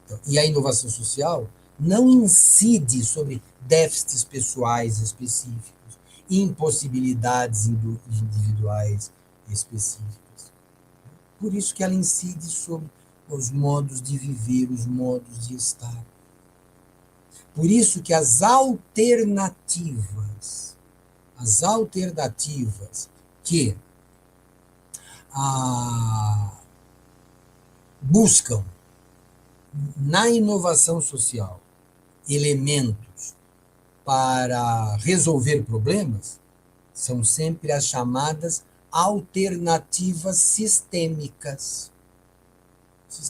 Então, e a inovação social não incide sobre déficits pessoais específicos, impossibilidades individuais específicas. Por isso que ela incide sobre os modos de viver, os modos de estar. Por isso que as alternativas que buscam na inovação social elementos para resolver problemas são sempre as chamadas alternativas sistêmicas.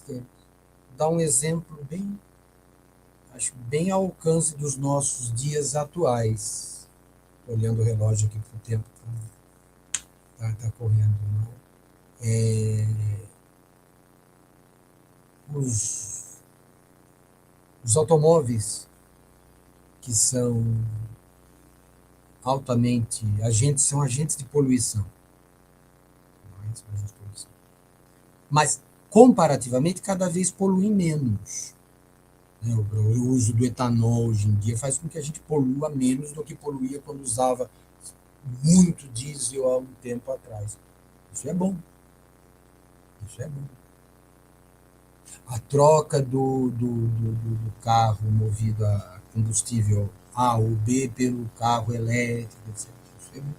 Vou dar um exemplo bem ao alcance dos nossos dias atuais. Estou olhando o relógio aqui, porque o tempo está correndo. Os automóveis que são altamente são agentes de poluição. Mas, comparativamente, cada vez poluem menos. O uso do etanol hoje em dia faz com que a gente polua menos do que poluía quando usava muito diesel há um tempo atrás. Isso é bom. A troca do carro movido a combustível A ou B pelo carro elétrico, etc. Isso é bom.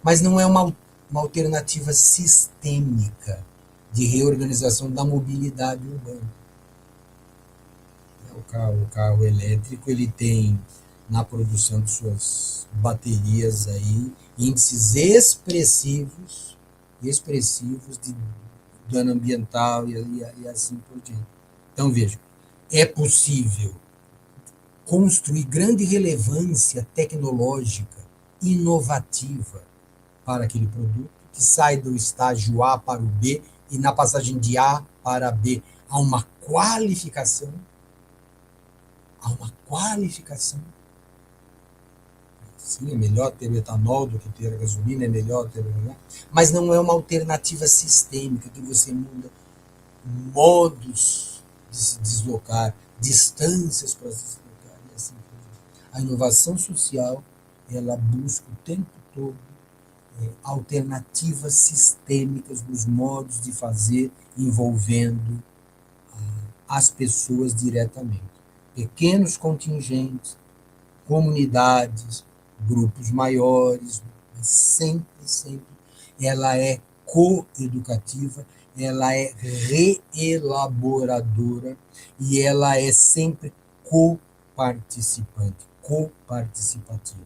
Mas não é uma alternativa sistêmica de reorganização da mobilidade urbana. O carro elétrico ele tem na produção de suas baterias aí índices expressivos de dano ambiental e assim por diante. Então, veja, é possível construir grande relevância tecnológica, inovativa para aquele produto, que sai do estágio A para o B, e na passagem de A para B há uma qualificação. Sim, é melhor ter o etanol do que ter a gasolina, é melhor ter... Mas não é uma alternativa sistêmica, que você muda modos de se deslocar, distâncias para se deslocar, e assim por diante. A inovação social, ela busca o tempo todo alternativas sistêmicas nos modos de fazer, envolvendo as pessoas diretamente. Pequenos contingentes, comunidades, grupos maiores, mas sempre ela é coeducativa, ela é reelaboradora e ela é sempre coparticipativa,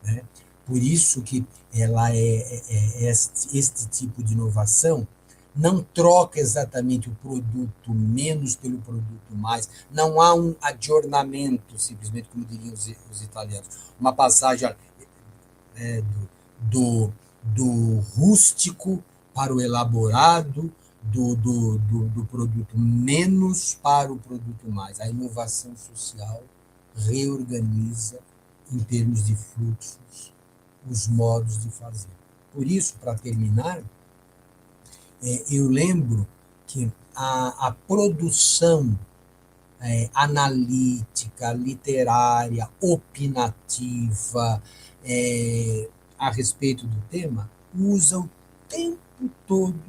né? Por isso que ela este tipo de inovação não troca exatamente o produto menos pelo produto mais, não há um aggiornamento, simplesmente, como diriam os italianos, uma passagem do rústico para o elaborado, do produto menos para o produto mais. A inovação social reorganiza, em termos de fluxos, os modos de fazer. Por isso, para terminar, eu lembro que a produção analítica, literária, opinativa, a respeito do tema, usa o tempo todo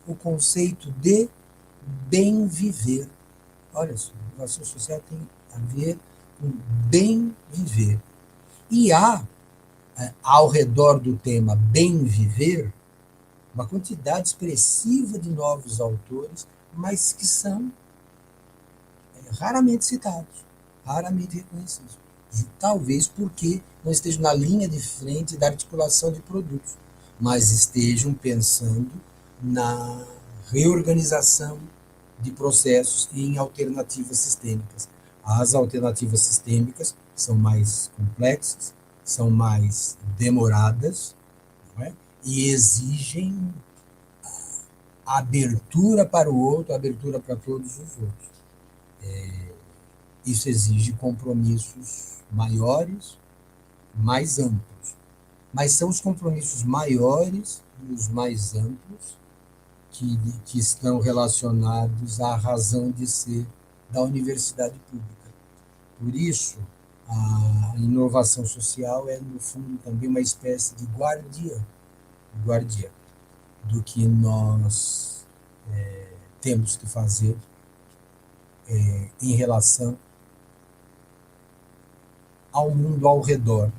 o conceito de bem viver. Olha só, a inovação social tem a ver com bem viver. E há, ao redor do tema bem viver, uma quantidade expressiva de novos autores, mas que são raramente citados, raramente reconhecidos. Talvez porque não estejam na linha de frente da articulação de produtos, mas estejam pensando na reorganização de processos e em alternativas sistêmicas. As alternativas sistêmicas são mais complexas, são mais demoradas, não é? E exigem abertura para o outro, abertura para todos os outros. Isso exige compromissos maiores, mais amplos. Mas são os compromissos maiores e os mais amplos que estão relacionados à razão de ser da universidade pública. Por isso, a inovação social é, no fundo, também uma espécie de guardiã do que nós temos que fazer em relação ao mundo ao redor,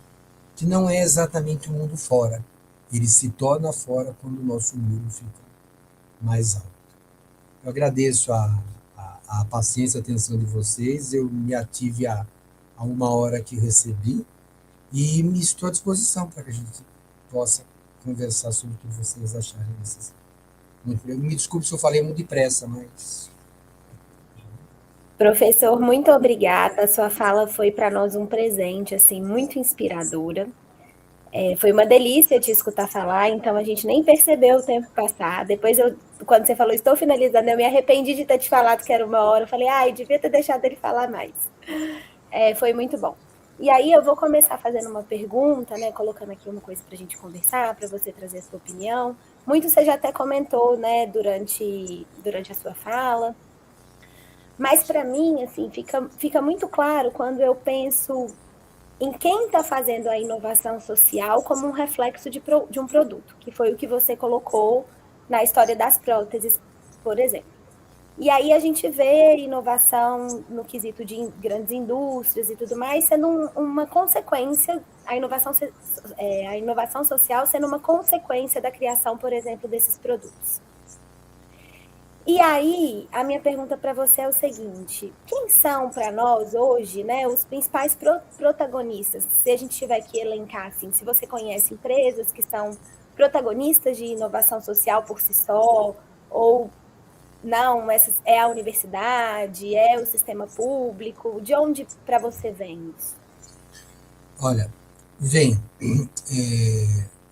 que não é exatamente o mundo fora. Ele se torna fora quando o nosso muro fica mais alto. Eu agradeço a paciência e a atenção de vocês. Eu me ative a 1 hora que recebi e me estou à disposição para que a gente possa conversar sobre o que vocês acharem necessário. Me desculpe se eu falei muito depressa, mas... Professor, muito obrigada. A sua fala foi para nós um presente, assim, muito inspiradora. Foi uma delícia te escutar falar, então a gente nem percebeu o tempo passar. Depois, quando você falou, estou finalizando, eu me arrependi de ter te falado que era 1 hora. Eu falei, devia ter deixado ele falar mais. Foi muito bom. E aí eu vou começar fazendo uma pergunta, né, colocando aqui uma coisa para a gente conversar, para você trazer a sua opinião. Muito você já até comentou, né, durante a sua fala. Mas para mim, assim, fica muito claro quando eu penso em quem está fazendo a inovação social como um reflexo de um produto, que foi o que você colocou na história das próteses, por exemplo. E aí a gente vê inovação no quesito de grandes indústrias e tudo mais sendo uma consequência, a inovação social sendo uma consequência da criação, por exemplo, desses produtos. E aí, a minha pergunta para você é o seguinte: quem são para nós hoje, né, os principais protagonistas? Se a gente tiver que elencar, assim, se você conhece empresas que são protagonistas de inovação social por si só, ou não, é a universidade, é o sistema público, de onde para você vem isso? Olha, vem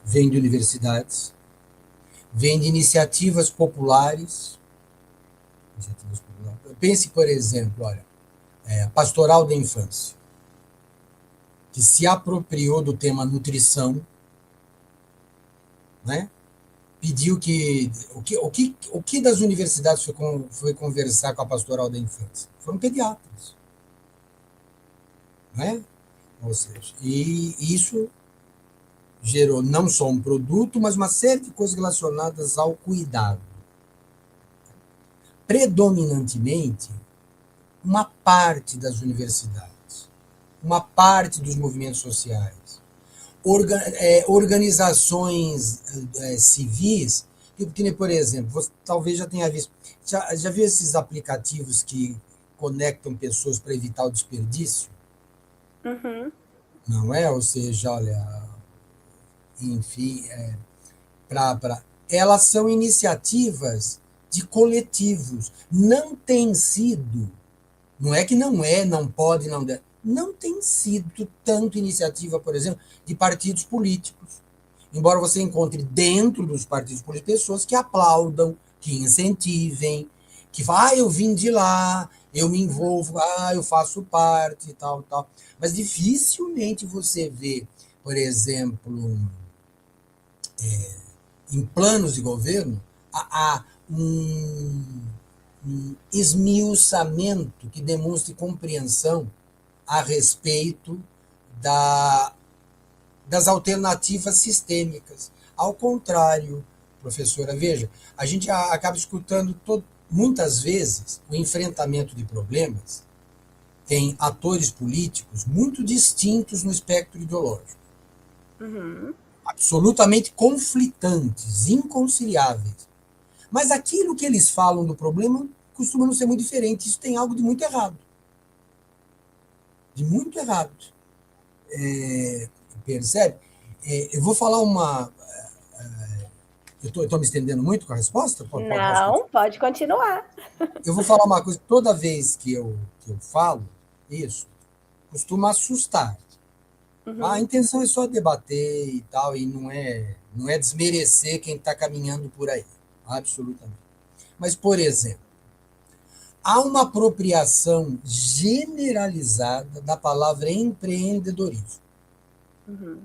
de universidades, vem de iniciativas populares. Pense, por exemplo, a Pastoral da Infância, que se apropriou do tema nutrição, né? Pediu que... O que das universidades foi conversar com a Pastoral da Infância? Foram pediatras. Né? Ou seja, e isso gerou não só um produto, mas uma série de coisas relacionadas ao cuidado. Predominantemente, uma parte das universidades, uma parte dos movimentos sociais, organizações civis Que nem, por exemplo, você talvez já tenha visto. Já viu esses aplicativos que conectam pessoas para evitar o desperdício? Uhum. Não é? Ou seja, olha, enfim, elas são iniciativas de coletivos. Não tem sido, não é que não pode, não deve, não tem sido tanto iniciativa, por exemplo, de partidos políticos. Embora você encontre dentro dos partidos políticos pessoas que aplaudam, que incentivem, que falam, eu vim de lá, eu me envolvo, eu faço parte e tal, tal. Mas dificilmente você vê, por exemplo, em planos de governo, há um esmiuçamento que demonstre compreensão a respeito da, das alternativas sistêmicas. Ao contrário, professora, veja, a gente acaba escutando muitas vezes o enfrentamento de problemas tem atores políticos muito distintos no espectro ideológico. Uhum. Absolutamente conflitantes, inconciliáveis. Mas aquilo que eles falam do problema costuma não ser muito diferente. Isso tem algo de muito errado. De muito errado. Percebe? Eu vou falar uma. Eu estou me estendendo muito com a resposta? Não, pode continuar. Eu vou falar uma coisa. Toda vez que eu falo isso, costuma assustar. Uhum. A intenção é só debater e tal, e não é desmerecer quem está caminhando por aí. Absolutamente. Mas, por exemplo, há uma apropriação generalizada da palavra empreendedorismo. Uhum.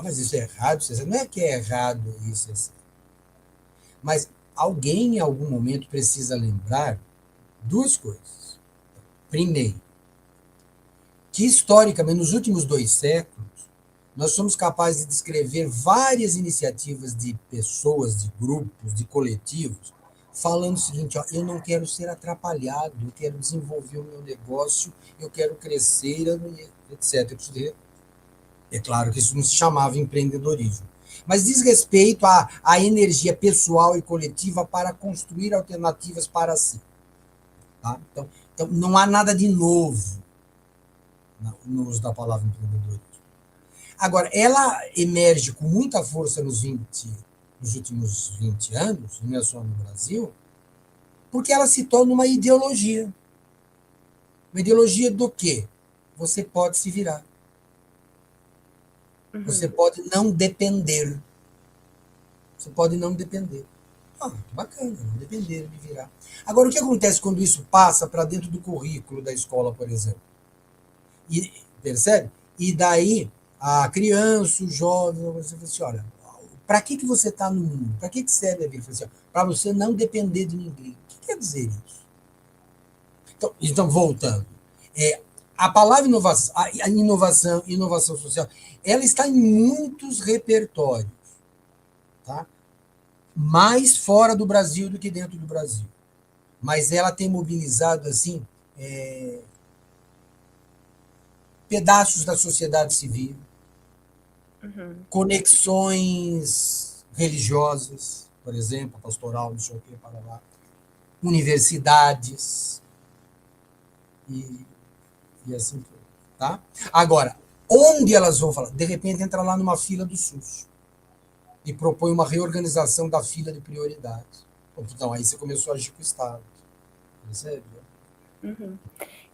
Mas isso é errado? Não é que é errado isso, assim. Mas alguém, em algum momento, precisa lembrar duas coisas. Primeiro, que historicamente, nos últimos 2 séculos, nós somos capazes de descrever várias iniciativas de pessoas, de grupos, de coletivos, falando o seguinte, ó, eu não quero ser atrapalhado, eu quero desenvolver o meu negócio, eu quero crescer, etc. É claro que isso não se chamava empreendedorismo. Mas diz respeito à energia pessoal e coletiva para construir alternativas para si. Tá? Então, não há nada de novo no uso da palavra empreendedorismo. Agora, ela emerge com muita força nos últimos 20 anos, não é só no Brasil, porque ela se torna uma ideologia. Uma ideologia do quê? Você pode se virar. Uhum. Você pode não depender. Você pode não depender. Que bacana, não depender, me virar. Agora, o que acontece quando isso passa para dentro do currículo da escola, por exemplo? Percebe? E daí, a criança, o jovem, você fala assim, olha, para que você está no mundo? Para que serve a vida? Assim, para você não depender de ninguém. O que quer dizer isso? Então voltando. A palavra inovação social, ela está em muitos repertórios. Tá? Mais fora do Brasil do que dentro do Brasil. Mas ela tem mobilizado, assim, pedaços da sociedade civil, Uhum. conexões religiosas, por exemplo, pastoral, não sei o que, para lá, universidades e assim foi. Tá? Agora, onde elas vão falar? De repente entra lá numa fila do SUS e propõe uma reorganização da fila de prioridades. Então, aí você começou a agir com o Estado. Percebe? Uhum.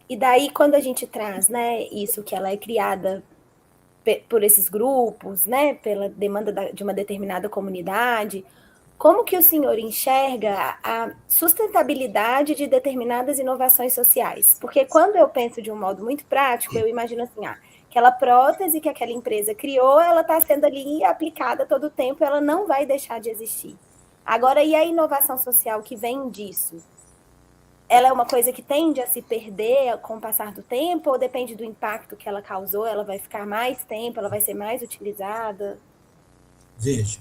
E daí, quando a gente traz, né, isso que ela é criada por esses grupos, né, pela demanda de uma determinada comunidade, como que o senhor enxerga a sustentabilidade de determinadas inovações sociais? Porque quando eu penso de um modo muito prático, eu imagino assim, aquela prótese que aquela empresa criou, ela está sendo ali aplicada todo o tempo, ela não vai deixar de existir. Agora, e a inovação social que vem disso? Ela é uma coisa que tende a se perder com o passar do tempo ou depende do impacto que ela causou? Ela vai ficar mais tempo, ela vai ser mais utilizada? Veja,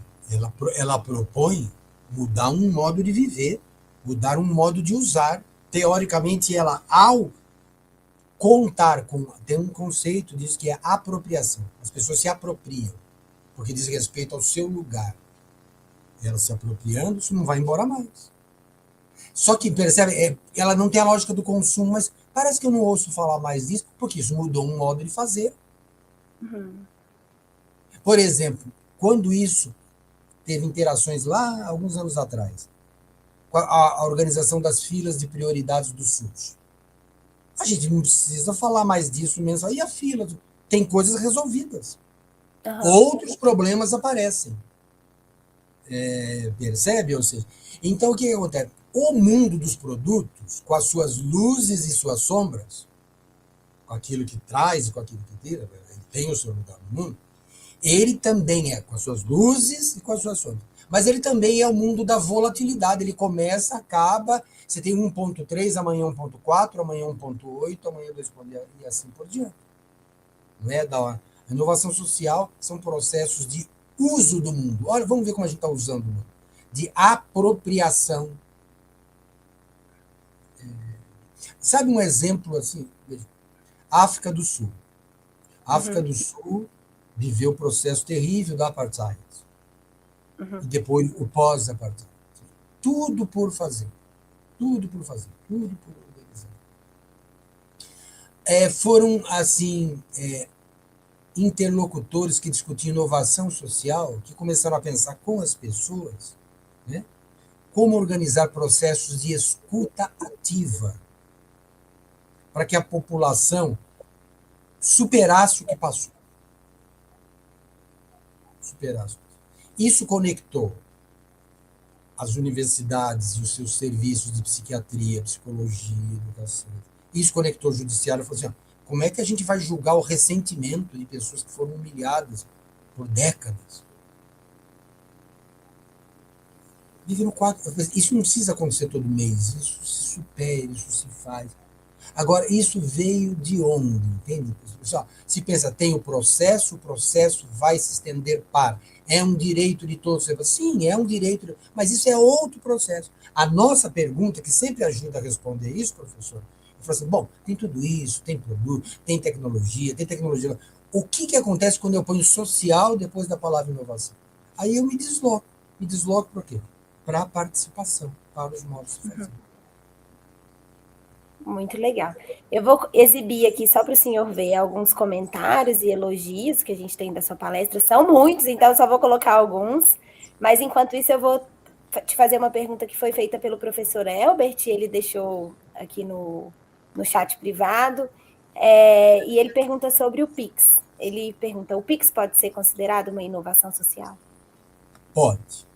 ela propõe mudar um modo de viver, mudar um modo de usar. Teoricamente, ela, ao contar com... Tem um conceito disso que é apropriação. As pessoas se apropriam, porque diz respeito ao seu lugar. ela se apropriando, isso não vai embora mais. Só que, percebe, ela não tem a lógica do consumo, mas parece que eu não ouço falar mais disso, porque isso mudou um modo de fazer. Uhum. Por exemplo, quando isso teve interações lá, alguns anos atrás, com a organização das filas de prioridades do SUS. A gente não precisa falar mais disso mesmo. E a fila? Tem coisas resolvidas. Outros problemas aparecem. Percebe? Ou seja, então o que acontece? O mundo dos produtos, com as suas luzes e suas sombras, com aquilo que traz e com aquilo que tira, ele tem o seu lugar no mundo, ele também é com as suas luzes e com as suas sombras. Mas ele também é o mundo da volatilidade. Ele começa, acaba, você tem 1.3, amanhã 1.4, amanhã 1.8, amanhã 2.0 e assim por diante. Não é? A inovação social são processos de uso do mundo. Olha, vamos ver como a gente está usando o mundo. De apropriação. Sabe um exemplo assim? África do Sul. África do Sul viveu o processo terrível da apartheid. E depois o pós-apartheid. Tudo por fazer. Tudo por fazer. Tudo por organizar. Foram, assim, interlocutores que discutiam inovação social, que começaram a pensar com as pessoas, né, como organizar processos de escuta ativa para que a população superasse o que passou. Superasse. Isso conectou as universidades e os seus serviços de psiquiatria, psicologia, educação. Isso conectou o judiciário e falou assim, como é que a gente vai julgar o ressentimento de pessoas que foram humilhadas por décadas? Vive no quadro. Isso não precisa acontecer todo mês. Isso se supera, isso se faz. Agora, isso veio de onde? Entende? Se pensa, tem o processo vai se estender para. É um direito de todos. Sim, é um direito, mas isso é outro processo. A nossa pergunta, que sempre ajuda a responder isso, professor, é falar assim, bom, tem tudo isso, tem produto, tem tecnologia. O que acontece quando eu ponho social depois da palavra inovação? Aí eu me desloco. Me desloco para quê? Para a participação, para os modos de fazer. Muito legal. Eu vou exibir aqui, só para o senhor ver, alguns comentários e elogios que a gente tem da sua palestra. São muitos, então eu só vou colocar alguns. Mas, enquanto isso, eu vou te fazer uma pergunta que foi feita pelo professor Elbert. Ele deixou aqui no chat privado. E ele pergunta sobre o Pix. Ele pergunta, o Pix pode ser considerado uma inovação social? Pode.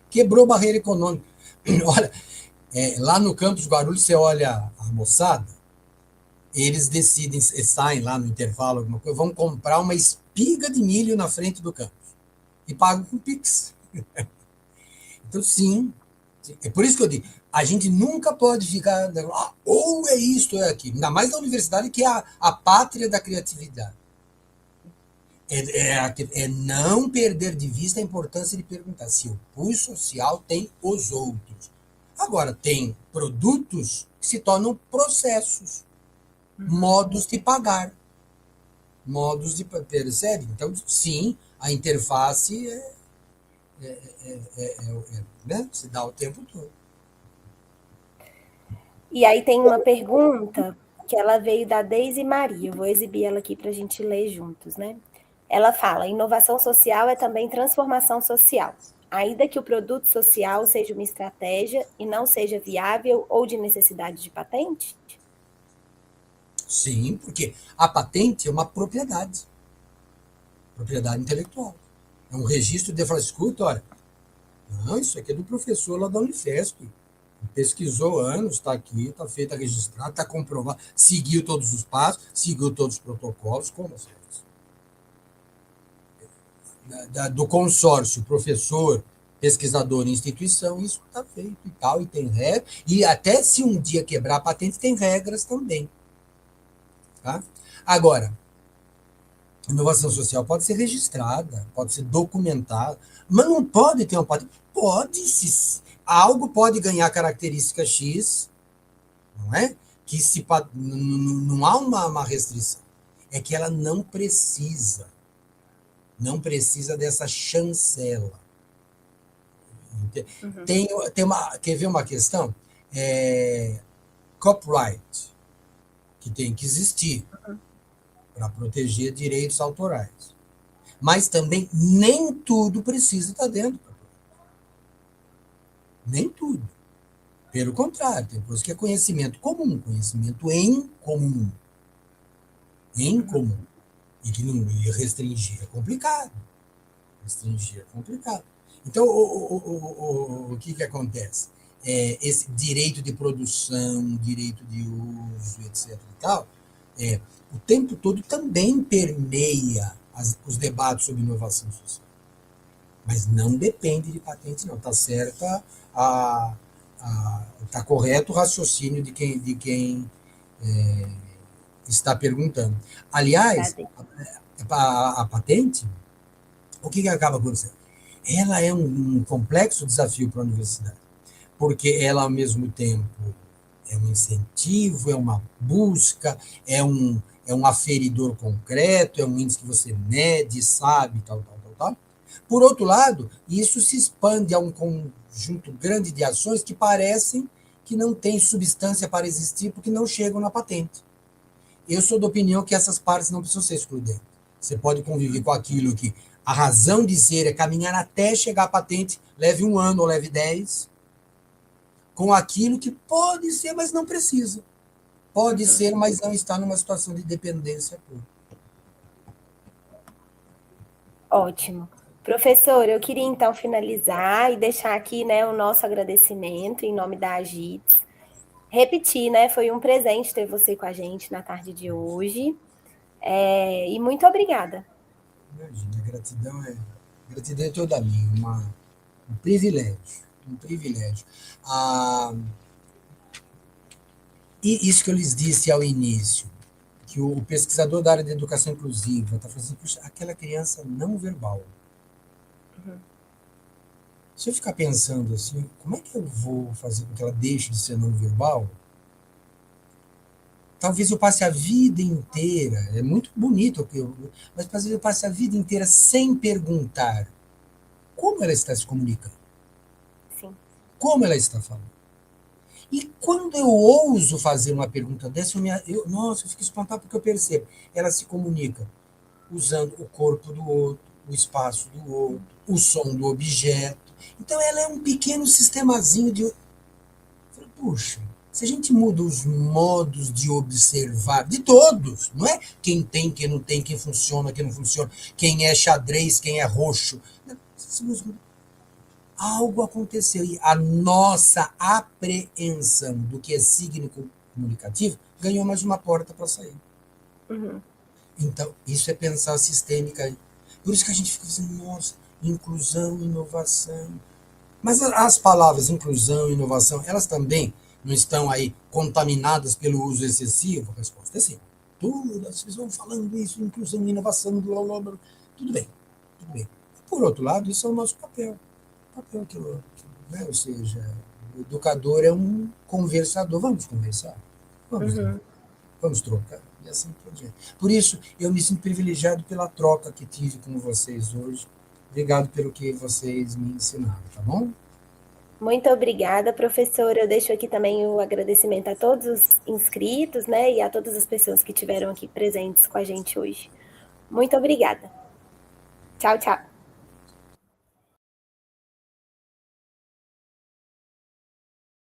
Quebrou barreira econômica. Olha... lá no campus Guarulhos, você olha a moçada, eles decidem, saem lá no intervalo, alguma coisa, vão comprar uma espiga de milho na frente do campus e pagam com Pix. Então, sim, é por isso que eu digo, a gente nunca pode ficar, ou é isto, ou é aquilo, ainda mais na universidade, que é a pátria da criatividade. É não perder de vista a importância de perguntar se o pus social tem os outros. Agora, tem produtos que se tornam processos, modos de pagar, modos de... Percebe? Então, sim, a interface né, se dá o tempo todo. E aí tem uma pergunta que ela veio da Deise Maria. Eu vou exibir ela aqui para a gente ler juntos, né? Ela fala, inovação social é também transformação social. Ainda que o produto social seja uma estratégia e não seja viável ou de necessidade de patente? Sim, porque a patente é uma propriedade intelectual. É um registro de falar, escuta, olha, não, isso aqui é do professor lá da Unifesp. Pesquisou anos, está aqui, está feito, está registrado, está comprovado, seguiu todos os passos, seguiu todos os protocolos, como assim? Do consórcio, professor, pesquisador e instituição, isso está feito e tal, e tem regra, e até se um dia quebrar a patente, tem regras também. Tá? Agora, inovação social pode ser registrada, pode ser documentada, mas não pode ter uma patente. Algo pode ganhar característica X, não é? Que não há uma restrição. É que ela não precisa. Não precisa dessa chancela. Uhum. Quer ver uma questão? Copyright, que tem que existir para proteger direitos autorais. Mas também nem tudo precisa estar dentro. Nem tudo. Pelo contrário, tem coisa que é conhecimento comum, conhecimento em comum. Em comum. E que não restringir é complicado. Restringir é complicado. Então, o que acontece? Esse direito de produção, direito de uso, etc. e tal, o tempo todo também permeia os debates sobre inovação social. Mas não depende de patente, não. Está certa, está correto o raciocínio de quem está perguntando. Aliás, a patente, o que acaba acontecendo? Ela é um complexo desafio para a universidade, porque ela, ao mesmo tempo, é um incentivo, é uma busca, é um aferidor concreto, é um índice que você mede, sabe, tal. Por outro lado, isso se expande a um conjunto grande de ações que parecem que não têm substância para existir porque não chegam na patente. Eu sou da opinião que essas partes não precisam ser excludentes. Você pode conviver com aquilo que a razão de ser é caminhar até chegar à patente, leve 1 ano ou leve 10, com aquilo que pode ser, mas não precisa. Pode ser, mas não está numa situação de dependência pura. Ótimo. Professor, eu queria então finalizar e deixar aqui, né, o nosso agradecimento em nome da AGITS. Repetir, né, foi um presente ter você com a gente na tarde de hoje. E muito obrigada. Imagina, gratidão é toda minha, um privilégio, E isso que eu lhes disse ao início, que o pesquisador da área de educação inclusiva está falando assim, puxa, aquela criança não verbal. Se eu ficar pensando assim, como é que eu vou fazer com que ela deixe de ser não verbal? Talvez eu passe a vida inteira, é muito bonito, mas talvez eu passe a vida inteira sem perguntar como ela está se comunicando. Sim. Como ela está falando. E quando eu ouso fazer uma pergunta dessa, eu fico espantado porque eu percebo. Ela se comunica usando o corpo do outro, o espaço do outro, o som do objeto. Então ela é um pequeno sistemazinho de... Puxa, se a gente muda os modos de observar, de todos, não é quem tem, quem não tem, quem funciona, quem não funciona, quem é xadrez, quem é roxo. Algo aconteceu e a nossa apreensão do que é signo comunicativo ganhou mais uma porta para sair. Então, isso é pensar sistêmica. Por isso que a gente fica dizendo, nossa, inclusão, inovação. Mas as palavras inclusão e inovação, elas também não estão aí contaminadas pelo uso excessivo? A resposta é sim. Tudo, as pessoas vão falando isso, inclusão e inovação, blá, blá, blá. Tudo bem. Por outro lado, isso é o nosso papel. Né? Ou seja, o educador é um conversador. Vamos conversar? Vamos trocar. E assim por diante. Por isso, eu me sinto privilegiado pela troca que tive com vocês hoje. Obrigado pelo que vocês me ensinaram, tá bom? Muito obrigada, professora. Eu deixo aqui também o agradecimento a todos os inscritos, né, e a todas as pessoas que estiveram aqui presentes com a gente hoje. Muito obrigada. Tchau, tchau.